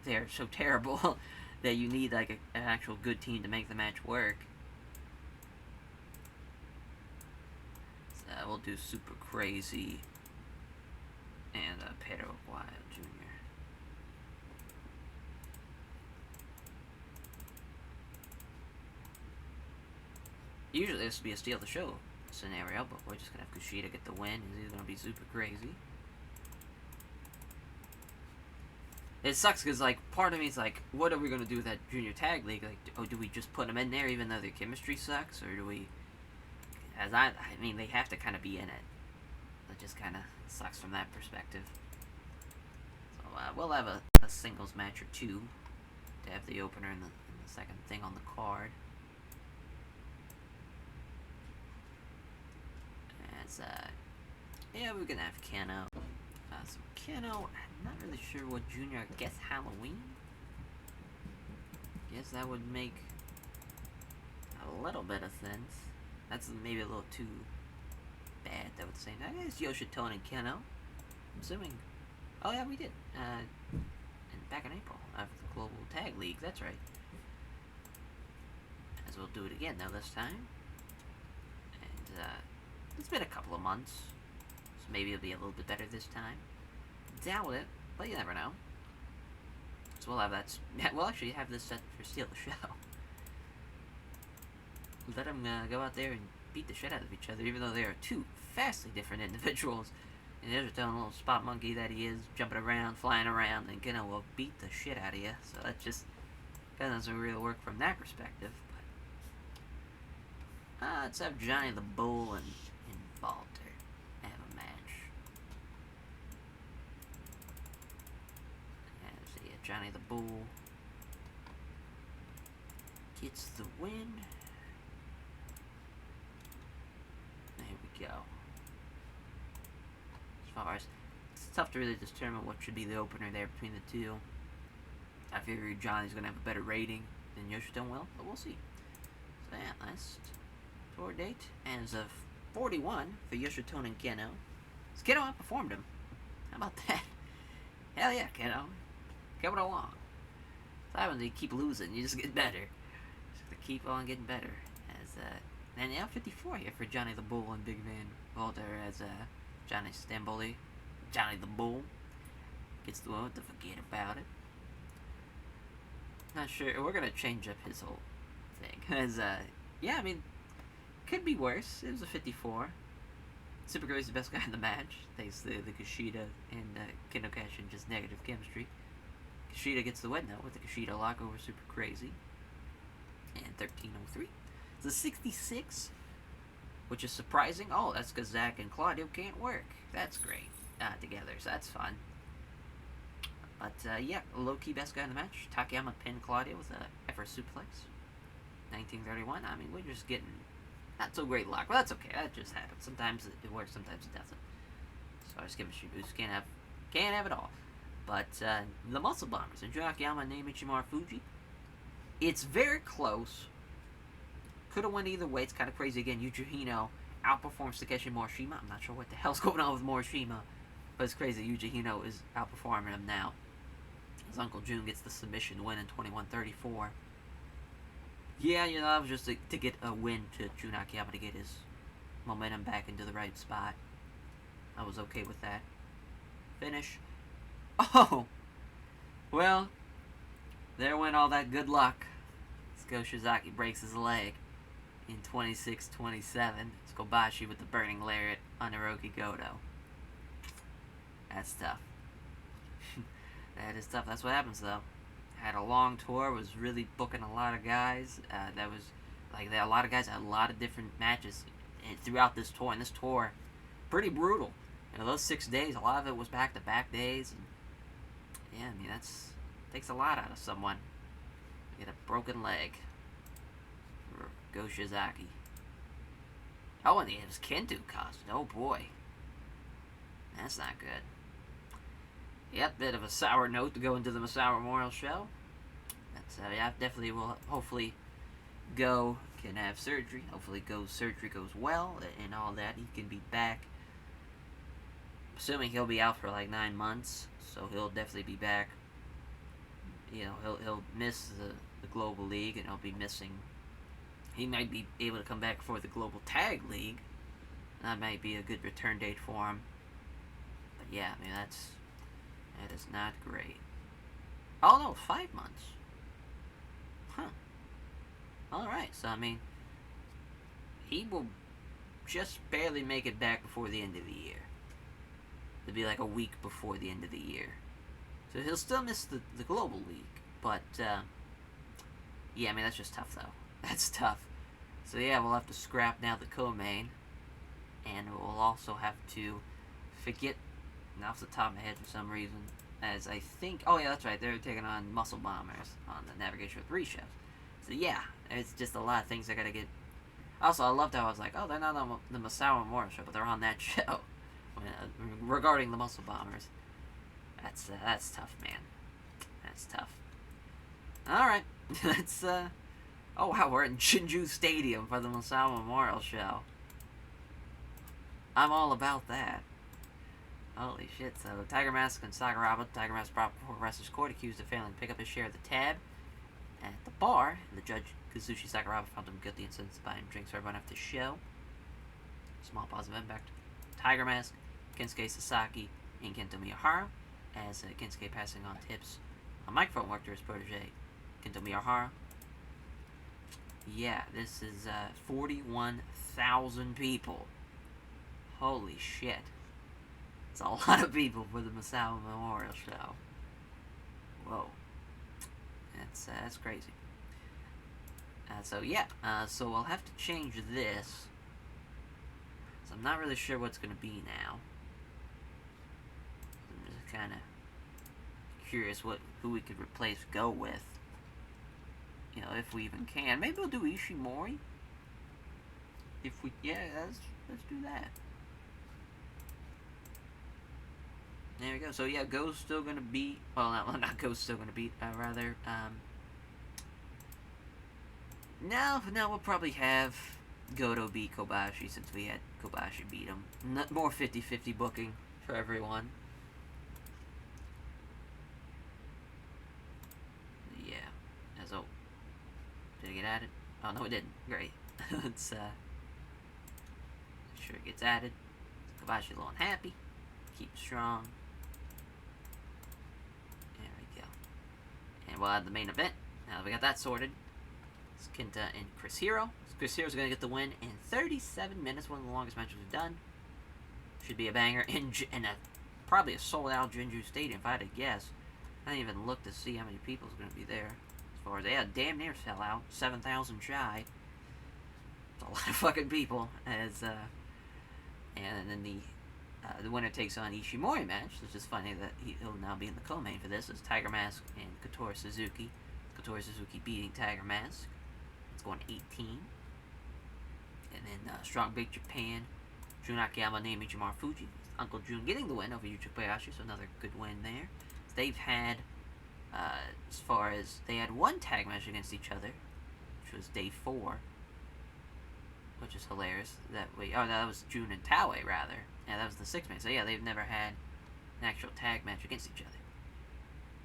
they're so terrible that you need like an actual good team to make the match work. We'll do Super Crazy and Pedro Aguayo Jr. Usually this would be a steal the show scenario, but we're just going to have Kushida get the win, and he's going to be Super Crazy. It sucks because, like, part of me is like, what are we going to do with that Junior Tag League? Like, oh, do we just put them in there even though their chemistry sucks, or do we... As I mean, they have to kind of be in it. It just kind of sucks from that perspective. So we'll have a singles match or two to have the opener and the second thing on the card. As yeah, we're gonna have Keno. So Keno, I'm not really sure what junior. I guess Halloween. Guess that would make a little bit of sense. That's maybe a little too bad, though, at the same time. I guess Yoshitone and Keno. I'm assuming. Oh, yeah, we did. Back in April, of the Global Tag League. That's right. As we'll do it again, though, this time. And, it's been a couple of months. So maybe it'll be a little bit better this time. Doubt it, but you never know. So we'll have that. We'll actually have this set for Steal the Show. Let them go out there and beat the shit out of each other, even though they are two vastly different individuals. And there's a little spot monkey that he is, jumping around, flying around, and Keno will beat the shit out of you. So that just kind of doesn't really work from that perspective. But let's have Johnny the Bull and Walter have a match. As Johnny the Bull gets the win. Go. As far as it's tough to really determine what should be the opener there between the two. I figure Johnny's gonna have a better rating than Yoshitone will, but we'll see. So yeah, last tour date as of 41 for Yoshitone and Keno. So Keno outperformed him. How about that? Hell yeah, Keno. Coming along. So that happens, you keep losing, you just get better. Just keep on getting better. As and yeah, 54 here for Johnny the Bull and Big Van Walter as Johnny Stamboli. Johnny the Bull gets the one to forget about it. Not sure. We're gonna change up his whole thing. As yeah, I mean, could be worse. It was a 54. Super Crazy's the best guy in the match. Thanks to the Kushida and Kendo Kashin just negative chemistry. Kushida gets the win though with the Kushida lock over Super Crazy. And 13:03. It's a 66, which is surprising. Oh, that's because Zach and Claudio can't work. That's great together, so that's fun. But yeah, Loki best guy in the match. Takayama pinned Claudio with a effort suplex. 1931. I mean, we're just getting not so great luck. Well, that's okay. That just happens. Sometimes it works, sometimes it doesn't. So I just give a boost. Can't have it all. But the Muscle Bombers and Nakajima and Michimaro Fuji. It's very close. Could have went either way. It's kind of crazy. Again, Yuji Hino outperforms Takeshi Morishima. I'm not sure what the hell's going on with Morishima, but it's crazy. Yuji Hino is outperforming him now. His Uncle June gets the submission win in 21-34. Yeah, that was just to get a win to Jun Akiyama to get his momentum back into the right spot. I was okay with that. Finish. Oh! Well, there went all that good luck. Let's go. Shizaki breaks his leg in 26-27. It's Kobashi with the burning lariat on Hiroki Goto. That's tough. That is tough. That's what happens, though. Had a long tour, was really booking a lot of guys. That was like a lot of guys had a lot of different matches throughout this tour. And this tour, pretty brutal. Those 6 days, a lot of it was back-to-back days. And yeah, I mean takes a lot out of someone. Get a broken leg. Go Shizaki. Oh, and it was Kendo cost. Oh boy, that's not good. Yep, bit of a sour note to go into the Misawa Memorial Show. That's yeah, definitely will hopefully go can have surgery. Hopefully surgery goes well and all that. He can be back. Assuming he'll be out for like 9 months, so he'll definitely be back. He'll miss the Global League, and he'll be missing. He might be able to come back for the Global Tag League. That might be a good return date for him. But yeah, I mean that is not great. Oh no, 5 months. Huh. Alright, so I mean, he will just barely make it back before the end of the year. It'll be like a week before the end of the year. So he'll still miss the Global League. But, yeah, I mean, that's just tough, though. That's tough. So yeah, we'll have to scrap now the co-main. And we'll also have to forget, off the top of my head for some reason, as I think, oh yeah, that's right, they're taking on Muscle Bombers on the Navigation of 3 shows. So yeah, it's just a lot of things I gotta get. Also, I loved how I was like, oh, they're not on the Misawa Memorial Show, but they're on that show. Regarding the Muscle Bombers. That's tough, man. That's tough. Alright, let's, oh wow, we're in Shinju Stadium for the Misawa Memorial Show. I'm all about that. Holy shit, so Tiger Mask and Sakuraba, Tiger Mask brought before wrestler's court, accused of failing to pick up his share of the tab. At the bar, the judge, Kazushi Sakuraba, found him guilty and sentenced to buying drinks for everyone after the show. Small positive impact. Tiger Mask, Kensuke Sasaki, and Kento Miyahara, as Kensuke passing on tips on microphone work to his protege, Kento Miyahara. Yeah, this is 41,000 people. Holy shit. It's a lot of people for the Misawa Memorial Show. Whoa. That's crazy. So yeah, so we'll have to change this. So I'm not really sure what's going to be now. I'm just kind of curious who we could replace Go with. If we even can. Maybe we'll do Ishimori. Yeah, let's do that. There we go. So yeah, Go's still gonna beat. Well, not Go's still gonna beat. Rather, no, we'll probably have Goto beat Kobashi since we had Kobashi beat him. More 50-50 booking for everyone. Yeah. Did it get added? Oh no, it didn't. Great. Let's sure it gets added. Kobashi a little unhappy. Keep strong. There we go. And we'll add the main event. Now that we got that sorted, it's Kenta and Chris Hero. Chris Hero's going to get the win in 37 minutes, one of the longest matches we've done. Should be a banger in probably a sold-out Jinju Stadium, if I had to guess. I didn't even look to see how many people's going to be there. As far as they had damn near sell out, 7,000 shy. It's a lot of fucking people. And then the winner takes on Ishimori match. It's just funny that he'll now be in the co-main for this. It's Tiger Mask and Couture Suzuki. Couture Suzuki beating Tiger Mask. It's going 18. And then Strong Big Japan. Jun Akiyama named Ichimar Fuji. Uncle Jun getting the win over Yuji Kobayashi, so another good win there. They've had, as far as, they had one tag match against each other, which was day 4. Which is hilarious. That was Jun and Taue, rather. Yeah, that was the 6-man. So yeah, they've never had an actual tag match against each other.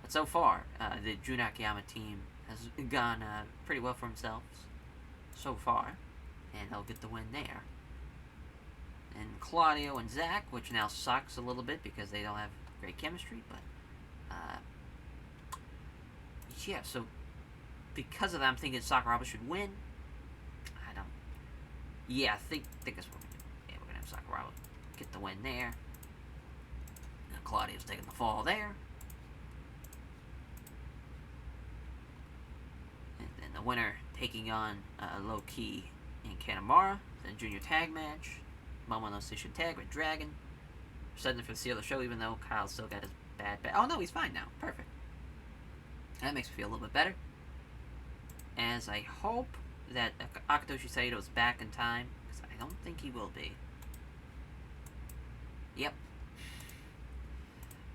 But so far, the Jun Akiyama team has gone pretty well for themselves so far. And they'll get the win there. And Claudio and Zach, which now sucks a little bit because they don't have great chemistry, but yeah, so because of that, I'm thinking Sakuraba should win. Yeah, I think that's what we're gonna do. Yeah, we're gonna have Sakuraba get the win there. Now Claudio's taking the fall there. And then the winner taking on Loki and Kanemaru. Then junior tag match. Momono Station tag with Dragon. Setting for the seal of the show, even though Kyle's still got his bad back. Oh no, he's fine now. Perfect. That makes me feel a little bit better. As I hope that Agadoshi Saito is back in time, because I don't think he will be. Yep.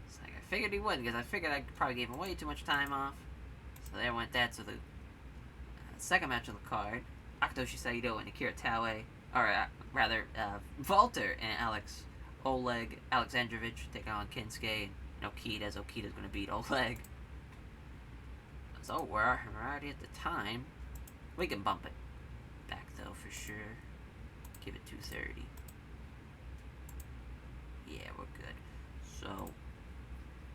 It's like I figured he would, because I figured I probably gave him way too much time off. So there went that. So the second match on the card, Agadoshi Saito and Kiratali, or rather, Walter and Oleg Alexandrovich taking on Kinsuke and Okita, as Okita's going to beat Oleg. So we're already at the time. We can bump it back, though, for sure. Give it 2:30. Yeah, we're good. So,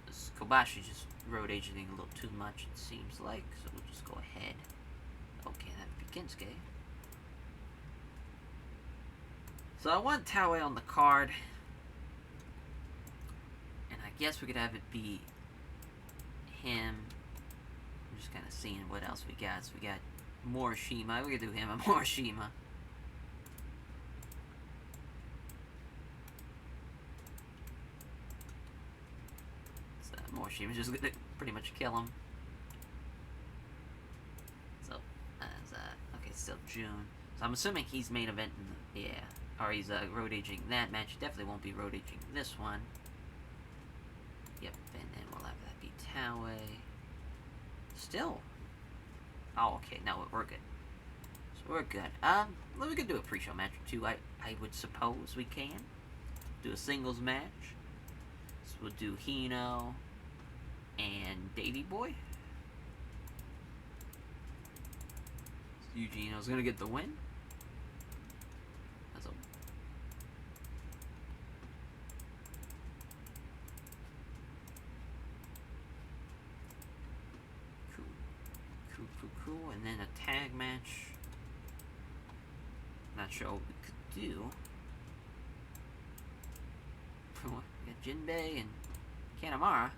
this Kobashi just road agenting a little too much, it seems like. So we'll just go ahead. Okay, that'd be Kinsuke. So I want Taue on the card. And I guess we could have it be him. I'm just kind of seeing what else we got. So we got Morishima. We could do him and Morishima. So Morishima's just gonna pretty much kill him. So, okay, it's still June. So I'm assuming he's main event in the, or he's road aging that match. He definitely won't be road aging this one. Yep, and then we'll have that be Taue. Still. Oh, okay, no, we're good. So we're good. We could do a pre-show match or two. I would suppose we can. Do a singles match. So we'll do Hino and Davey Boy. So Eugenio's gonna get the win. That's a cool. And then a tag match. Not sure what we could do. We got Jinbei and Kanemaru.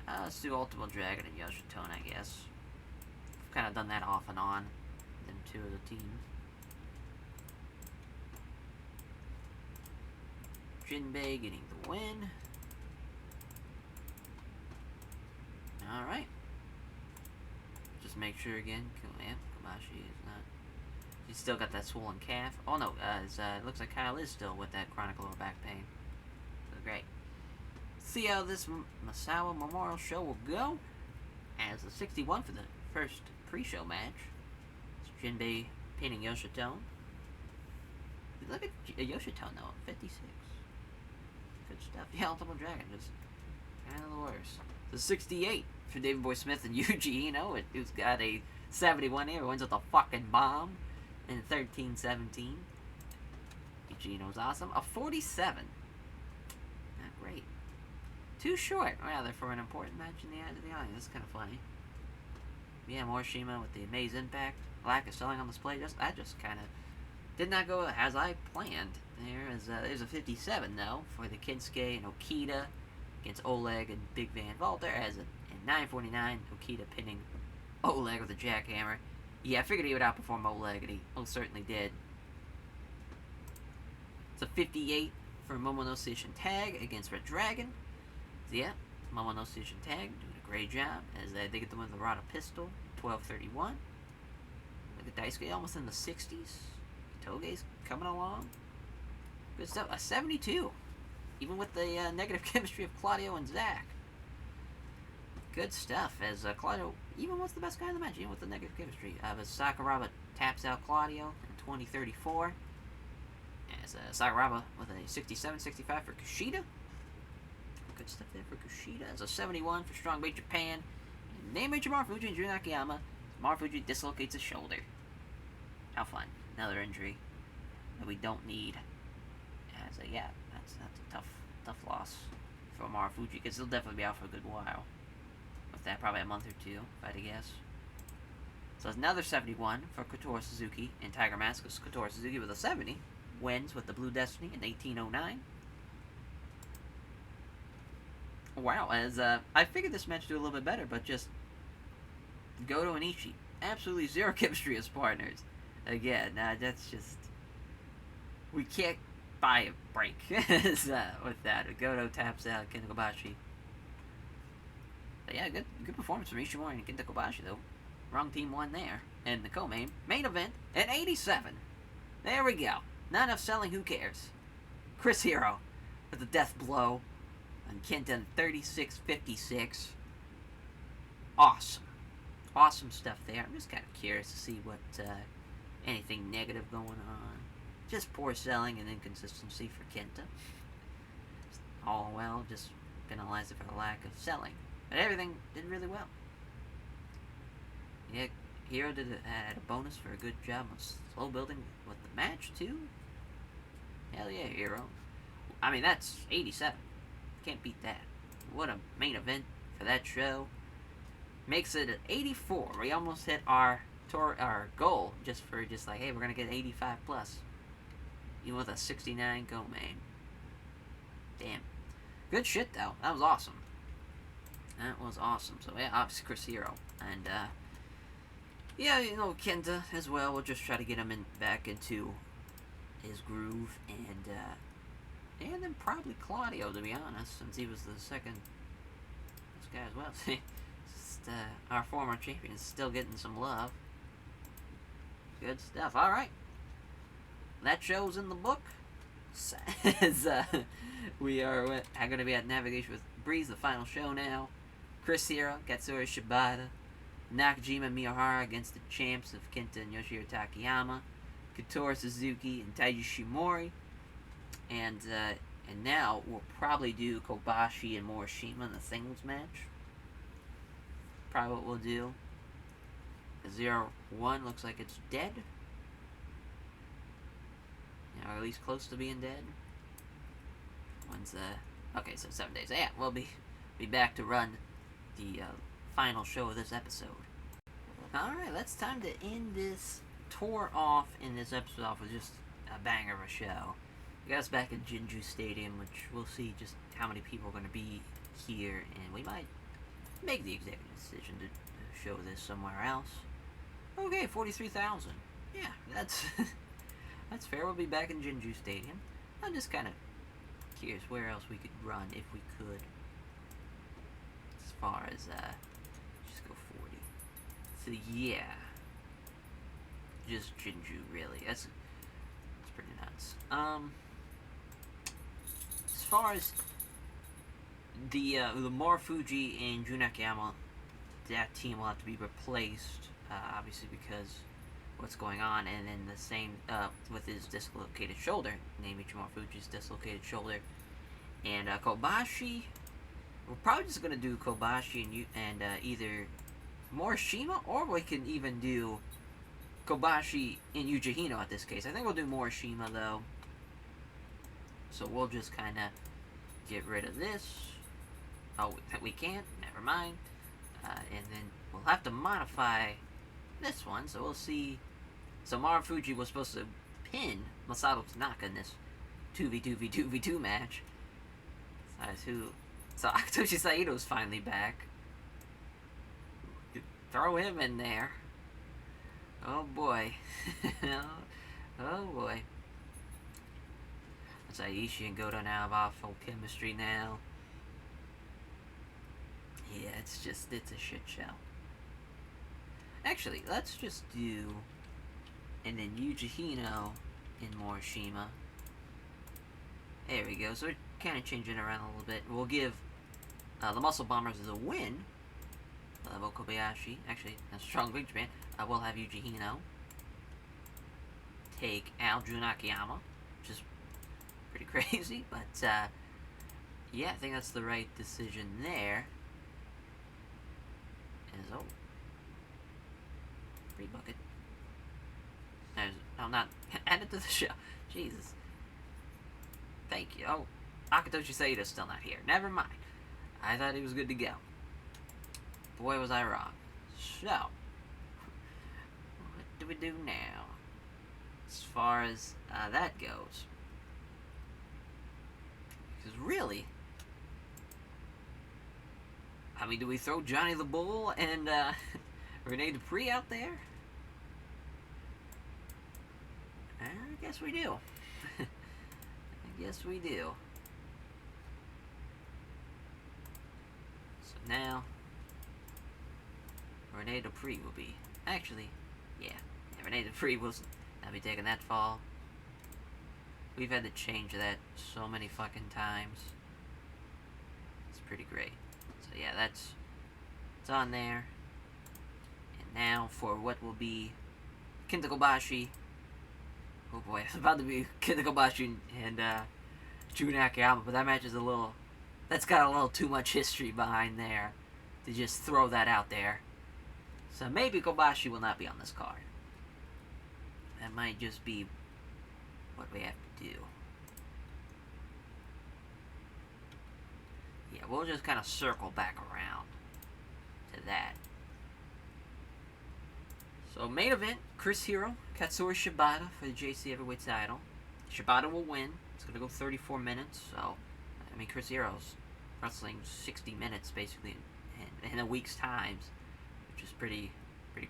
Let's do Ultimate Dragon and Yoshitone, I guess. We've kind of done that off and on. Them two of the team. Jinbei getting the win. Alright. Just make sure again. Yeah, Kobashi is not. He's still got that swollen calf. Oh no, it looks like Kyle is still with that chronic lower back pain. So great. See how this Masawa Memorial Show will go. As a 61 for the first pre-show match. It's Jinbei pinning Yoshitone. Look at Yoshitone though, 56. Good stuff. Yeah, Ultimate Dragon, just kind of the worst. The 68 for David Boy Smith and Yuji Ino, who's got a 71 here, wins with a fucking bomb. And 13-17. Yuji Ino's awesome. A 47. Not great. Too short, rather, for an important match in the eyes of the audience. That's kind of funny. Yeah, Morishima with the amazing impact. Lack of selling on display. That just kind of did not go as I planned. There's a 57, though, for the Kinsuke and Okita against Oleg and Big Van Walter. As in 9:49, Okita pinning Oleg with a jackhammer. Yeah, I figured he would outperform Oleg, and he most certainly did. It's a 58 for Momonosuke Tag against Red Dragon. So yeah, Momonosuke Tag doing a great job as they get the win with the Rada Pistol, 12-31. Look at Daisuke almost in the 60s. Toge's coming along. Good stuff. A 72. Even with the negative chemistry of Claudio and Zach. Good stuff, as Claudio even was the best guy in the match, even with the negative chemistry. But Sakuraba taps out Claudio in 2034. As Sakuraba with a 67-65 for Kushida. Good stuff there for Kushida. As a 71 for Strong Bait Japan. And Namechi Marufuji and Jun Akiyama. Marufuji dislocates his shoulder. How fun. Another injury that we don't need. As a, yeah, that's a tough loss for Marufuji, because he'll definitely be out for a good while. With that, probably a month or two, if I had to guess. So it's another 71 for Kotora Suzuki and Tiger Mask. Kotora Suzuki with a 70 wins with the Blue Destiny in 1809. Wow, as I figured this match would do a little bit better, but just Goto and Ishii, absolutely zero chemistry as partners. Again, that's just, we can't buy a break with that. Goto taps out Kenta Kobashi. But yeah, good performance from Ishimori and Kenta Kobashi, though. Wrong team won there. And the co-main event at 87. There we go. Not enough selling, who cares? Chris Hero with the death blow on Kenta in 36-56. Awesome. Awesome stuff there. I'm just kind of curious to see what, anything negative going on. Just poor selling and inconsistency for Kenta. All well, just penalized it for the lack of selling. But everything did really well. Yeah, Hero had a bonus for a good job of slow building with the match, too. Hell yeah, Hero. I mean, that's 87. Can't beat that. What a main event for that show. Makes it at 84. We almost hit our goal just like, hey, we're going to get 85 plus. Even with a 69 go-main. Damn. Good shit, though. That was awesome. That was awesome. So, yeah, obviously Chris Hero. And, yeah, you know, Kenta as well. We'll just try to get him back into his groove. And then probably Claudio, to be honest, since he was the second this guy as well. Just, our former champion is still getting some love. Good stuff. All right. That show's in the book. As we are going to be at Navigation with Breeze, the final show now. Chris Hero, Katsura Shibata, Nakajima Miyahara against the champs of Kenta and Yoshihiro Takayama, Kotora Suzuki and Tajiushimori, and now we'll probably do Kobashi and Morishima in the singles match. Probably what we'll do. 0-1 looks like it's dead. Or at least close to being dead. Okay, so 7 days. Yeah, we'll be back to run the final show of this episode. Alright, that's time to end this tour off, in this episode off with just a banger of a show. We got us back at Jinju Stadium, which we'll see just how many people are going to be here, and we might make the executive decision to show this somewhere else. Okay, 43,000. Yeah, that's that's fair. We'll be back in Jinju Stadium. I'm just kind of curious where else we could run if we could. As far as just go 40. So yeah, just Jinju really. That's pretty nuts. As far as the Marufuji and Jun Akiyama, that team will have to be replaced, obviously because what's going on, and then the same with his dislocated shoulder, Namechi Marufuji's dislocated shoulder, and Kobashi. We're probably just gonna do Kobashi and either Morishima, or we can even do Kobashi and Yuji Hino at this case. I think we'll do Morishima though. So we'll just kind of get rid of this. Oh, we can't. Never mind. And then we'll have to modify this one. So we'll see. So Marufuji was supposed to pin Masato Tanaka in this 2v2v2v2 match. So Akatoshi Saito's finally back. Throw him in there. Oh boy. Oh boy. Aishi and Goto now have awful chemistry now. Yeah, it's a shit show. Actually, let's just do... And then Yuji Hino in Morishima. There we go. So we're kind of changing around a little bit. We'll give the Muscle Bombers the win. Kobayashi. Actually, a strong Big Japan. We'll have Yuji Hino take out Jun Akiyama, which is pretty crazy, but yeah, I think that's the right decision there. As free bucket. I'm not added to the show. Jesus. Thank you. Oh, Agadoshi Saito's still not here. Never mind. I thought he was good to go. Boy, was I wrong. So, what do we do now? As far as that goes. Because really, I mean, do we throw Johnny the Bull and Rene Dupree out there? I guess we do. I guess we do. So now, Rene Dupree will be... Actually, yeah. Rene Dupree will not be taking that fall. We've had to change that so many fucking times. It's pretty great. So yeah, it's on there. And now for what will be Kenta Kobashi. Oh boy, it's about to be Kenta Kobashi and Jun Akiyama, but that match is that's got a little too much history behind there to just throw that out there. So maybe Kobashi will not be on this card. That might just be what we have to do. Yeah, we'll just kind of circle back around to that. So main event, Chris Hero, Katsuri Shibata for the JC Heavyweight title. Shibata will win. It's going to go 34 minutes. So, I mean, Chris Hero's wrestling 60 minutes basically in a week's times, which is pretty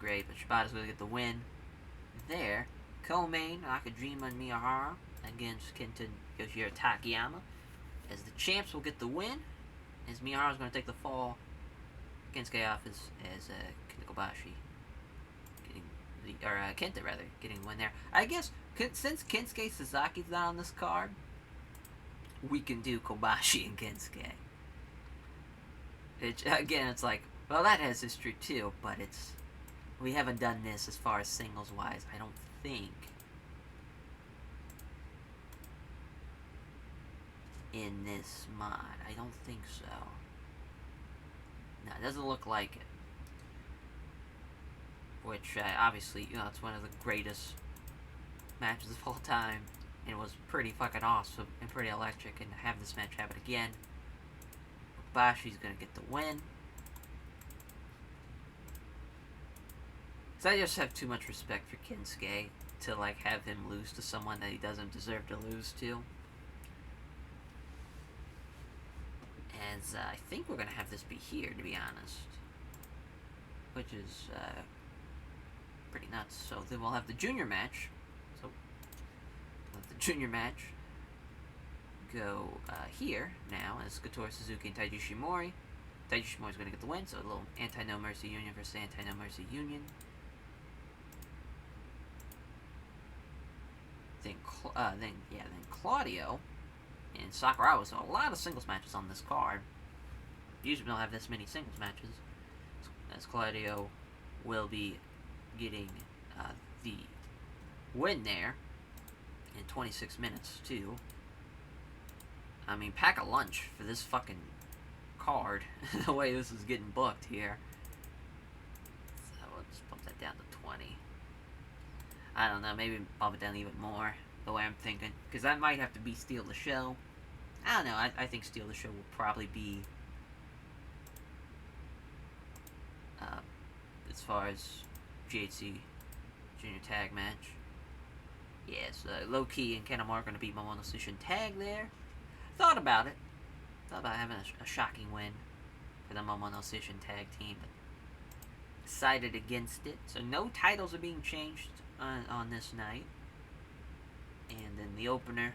great. But Shibata's going to get the win there. Co-main, Nakajima and Miyahara against Kenta Yoshihiro Takayama. As the champs will get the win, as Miyahara's going to take the fall. Kensuke off as Kenta Kobashi Kenta rather, getting the win there. I guess, since Kensuke Suzuki's not on this card, we can do Kobashi and Kensuke. Again, it's like, well, that has history too, but we haven't done this as far as singles-wise, I don't think. In this mod, I don't think so. No, it doesn't look like it. Which, obviously, it's one of the greatest matches of all time. And it was pretty fucking awesome and pretty electric. And to have this match happen again, Bashi's gonna get the win. Because I just have too much respect for Kensuke to, like, have him lose to someone that he doesn't deserve to lose to. As, I think we're gonna have this be here, to be honest. Which is, pretty nuts. So then we'll have the junior match. So we'll have the junior match go here now as Katori Suzuki and Tajiushimori. Tajiushimori's going to get the win, so a little anti-No Mercy Union versus anti-No Mercy Union. Then Claudio and Sakuraba. So a lot of singles matches on this card. Usually we don't have this many singles matches. As Claudio will be getting the win there in 26 minutes too. I mean, pack a lunch for this fucking card. The way this is getting booked here. So we'll just bump that down to 20. I don't know, maybe bump it down even more, the way I'm thinking. Because that might have to be Steal the Show. I don't know, I think Steal the Show will probably be as far as GHC Junior Tag match. Yes, Loki and Kanemaru are going to beat Momono Sushin Tag there. Thought about it. Thought about having a shocking win for the Momono Sushin Tag team, but decided against it. So no titles are being changed on this night. And then the opener,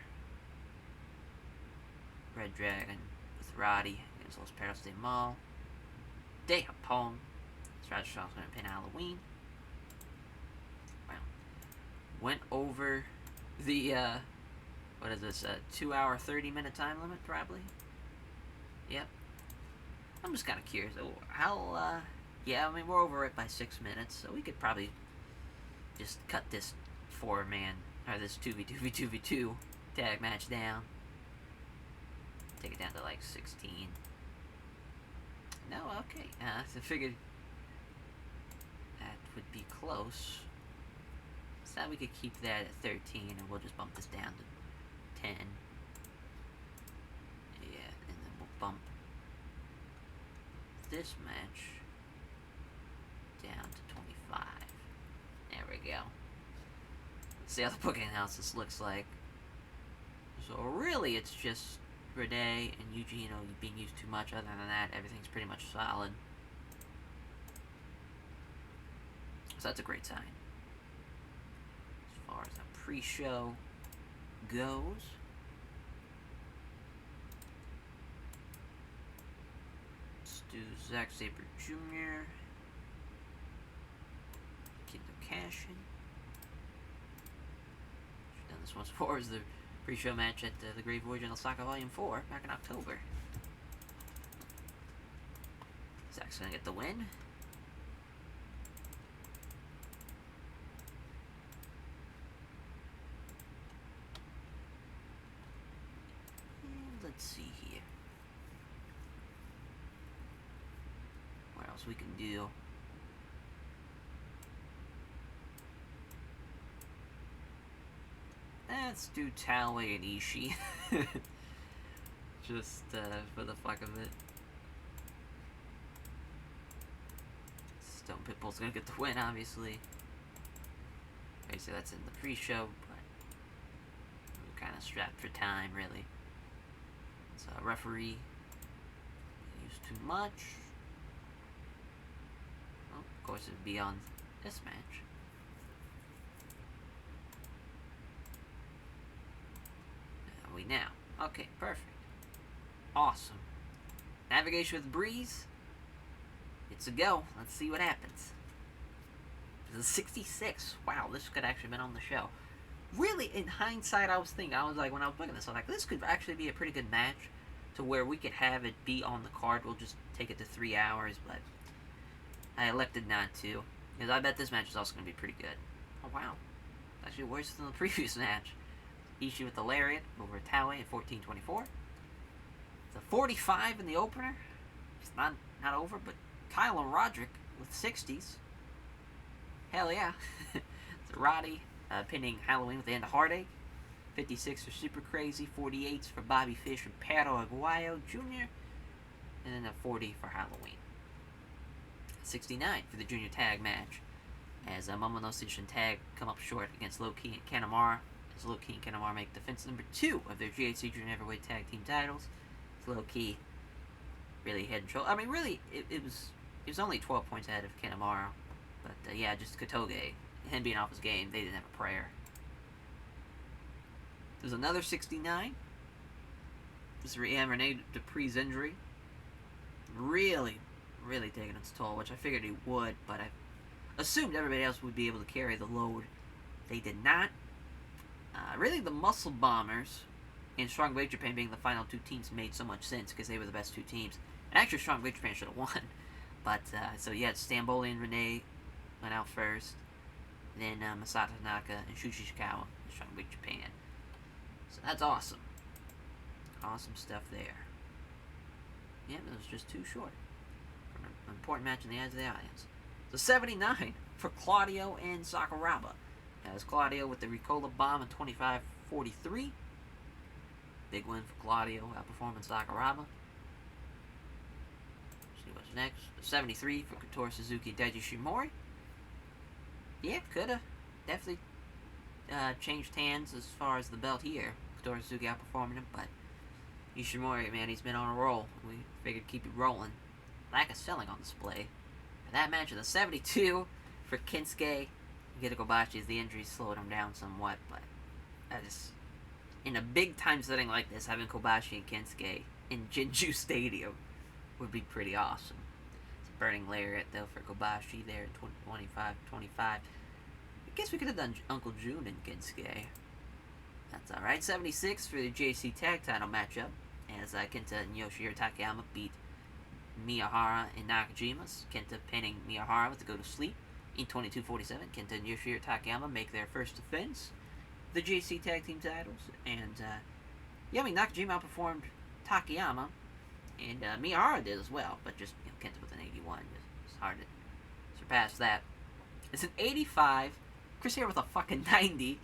Red Dragon with Roddy against Los Perros de Mal. De Japón. Strategy Show's going to pin Halloween. Well, went over the, what is this, 2 hour, 30-minute time limit, probably? Yep. I'm just kind of curious. How, yeah, I mean, we're over it by 6 minutes, so we could probably just cut this 4-man, or this 2v2v2v2 tag match down. Take it down to like 16. No, okay. I figured that would be close. So we could keep that at 13, and we'll just bump this down to 10. Yeah, and then we'll bump this match down to 25. There we go. See how the booking analysis looks like. So really, it's just Renee and Yuji, being used too much. Other than that, everything's pretty much solid. So that's a great sign. As far as the pre-show goes. Let's do Zack Saber Jr. Kendo Cashin. We've done this once before. Is the pre-show match at the Great Voyage in Osaka Volume 4 back in October. Zack's gonna get the win. And let's see here. What else we can do? Let's do Talway and Ishii. Just for the fuck of it. Stone Pitbull's gonna get the win, obviously. Okay, so that's in the pre-show, but we're kind of strapped for time, really. So referee used too much. Well, of course, it'd be on this match. We now. Okay, perfect. Awesome. Navigation with Breeze. It's a go. Let's see what happens. This is 66. Wow, this could actually have been on the show. Really, in hindsight, I was when I was looking at this, I was like, this could actually be a pretty good match to where we could have it be on the card. We'll just take it to 3 hours, but I elected not to. Because I bet this match is also going to be pretty good. Oh, wow. Actually worse than the previous match. Ishii with the lariat over Taue at 14:24. It's a 45 in the opener. It's not over, but Kyle and Roderick with 60s. Hell yeah. It's Roddy pinning Halloween with the end of Heartache. 56 for Super Crazy. 48s for Bobby Fish and Perro Aguayo Jr. And then a 40 for Halloween. 69 for the junior tag match. As Momono Station tag come up short against Loki and Kanemaru. As Loki and Kanemaru make defense number 2 of their GHC Junior Heavyweight Tag Team titles. Loki really head and shoulder. I mean, really, it was only 12 points ahead of Kanemaru. But, yeah, just Kotoge, him being off his game, they didn't have a prayer. There's another 69. This is Renee Dupree's injury. Really taking its toll, which I figured he would, but I assumed everybody else would be able to carry the load. They did not. Really, the Muscle Bombers and Strong Wave Japan being the final 2 teams made so much sense because they were the best 2 teams. And actually, Strong Wave Japan should have won. But, so yeah, Stamboli and Renee went out first. Then Masato Tanaka and Shushi Ishikawa in Strong Wave Japan. So that's awesome. Awesome stuff there. Yeah, it was just too short. For an important match in the eyes of the audience. So 79 for Claudio and Sakuraba. That was Claudio with the Ricola Bomb at 25-43. Big win for Claudio, outperforming Sakuraba. See what's next. 73 for Kotori Suzuki and Tajiushimori. Yeah, coulda. Definitely changed hands as far as the belt here. Kotori Suzuki outperforming him, but Ishimori, man, he's been on a roll. We figured keep it rolling. Lack of selling on display. That match of the 72 for Kinsuke. Get Kobashi as the injury slowed him down somewhat, but that is in a big time setting like this, having Kobashi and Kinsuke in Jinju Stadium would be pretty awesome. It's a burning lariat though for Kobashi there in 25-25. I guess we could have done Uncle June and Kinsuke. That's alright. 76 for the JC Tag Title matchup as Kenta and Yoshihiro Takayama beat Miyahara and Nakajima. Kenta pinning Miyahara to go to sleep. In 22-47, Kenta and Yoshihiro Takayama make their first defense the JC Tag Team titles. And, Nakajima outperformed Takayama. And Miyahara did as well, but just, Kenta with an 81. It's hard to surpass that. It's an 85. Chris here with a fucking 90.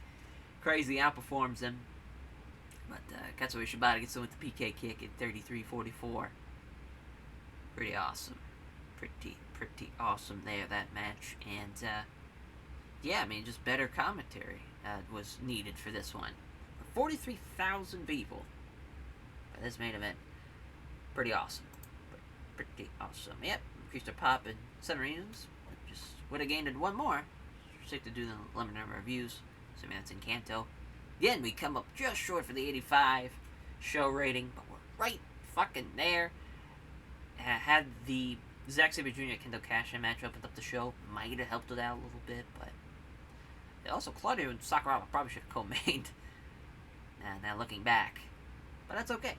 Crazy outperforms him. But Katsuyori Shibata gets in with the PK kick at 33-44. Pretty awesome. Pretty awesome there, that match. And, just better commentary was needed for this one. 43,000 people for this main event. Pretty awesome. Pretty awesome. Yep, increased our pop in 7 arenas. Just would have gained it one more. Stick to do the limited number of views. So, that's in Kanto. Again, we come up just short for the 85 show rating, but we're right fucking there. Had the Zack Sabre Jr. Kendo Cash-In match opened up the show, might have helped it out a little bit, but also Claudio and Sakuraba probably should have co-mained. Now looking back, but that's okay.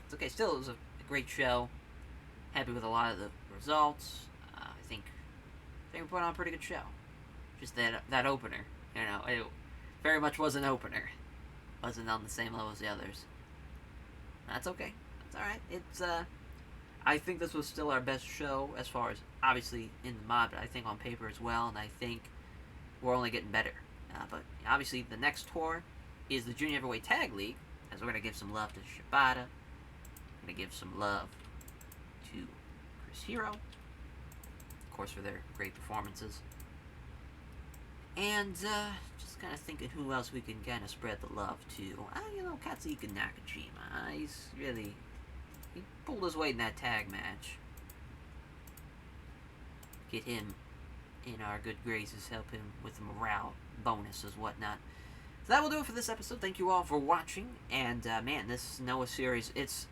It's okay. Still, it was a great show. Happy with a lot of the results. I think we put on a pretty good show. Just that opener, it very much was an opener. Wasn't on the same level as the others. That's okay. That's all right. It's I think this was still our best show as far as, obviously, in the mod, but I think on paper as well, and I think we're only getting better. But obviously, the next tour is the Junior Heavyweight Tag League, as we're going to give some love to Shibata. We're going to give some love to Chris Hero, of course, for their great performances. And just kind of thinking who else we can kind of spread the love to. Katsuhiko Nakajima. He pulled his weight in that tag match. Get him in our good graces, help him with the morale bonuses, whatnot. So that will do it for this episode. Thank you all for watching. And, this Noah series, it's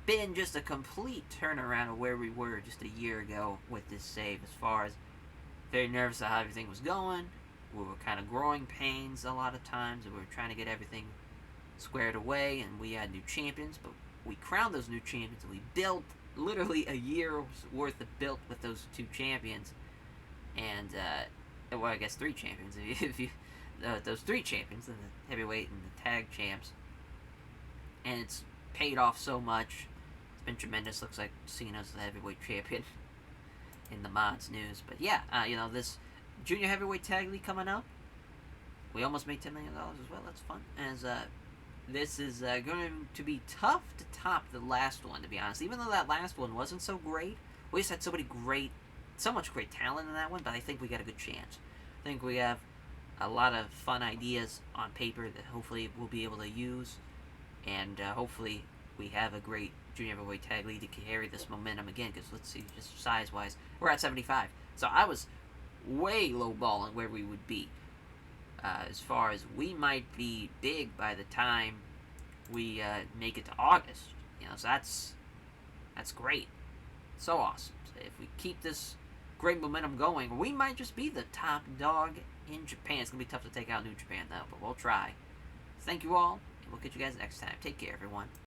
been just a complete turnaround of where we were just a year ago with this save, as far as very nervous of how everything was going. We were kind of growing pains a lot of times, and we were trying to get everything squared away, and we had new champions, but we crowned those new champions, and we built literally a year's worth of built with those 2 champions, and, I guess 3 champions, if you, those 3 champions, the heavyweight and the tag champs, and it's paid off so much. It's been tremendous. Looks like Cena's the heavyweight champion in the mods news, but yeah, this Junior Heavyweight Tag League coming up, we almost made $10 million as well. That's fun, as, this is going to be tough to top the last one, to be honest. Even though that last one wasn't so great, we just had so much great talent in that one, but I think we got a good chance. I think we have a lot of fun ideas on paper that hopefully we'll be able to use, and hopefully we have a great Junior Heavyweight Tag League to carry this momentum again, because let's see, just size-wise, we're at 75. So I was way low-balling where we would be. As far as we might be big by the time we make it to August, so that's great, so awesome. So if we keep this great momentum going, we might just be the top dog in Japan. It's gonna be tough to take out New Japan though, but we'll try. Thank you all, and we'll catch you guys next time. Take care, everyone.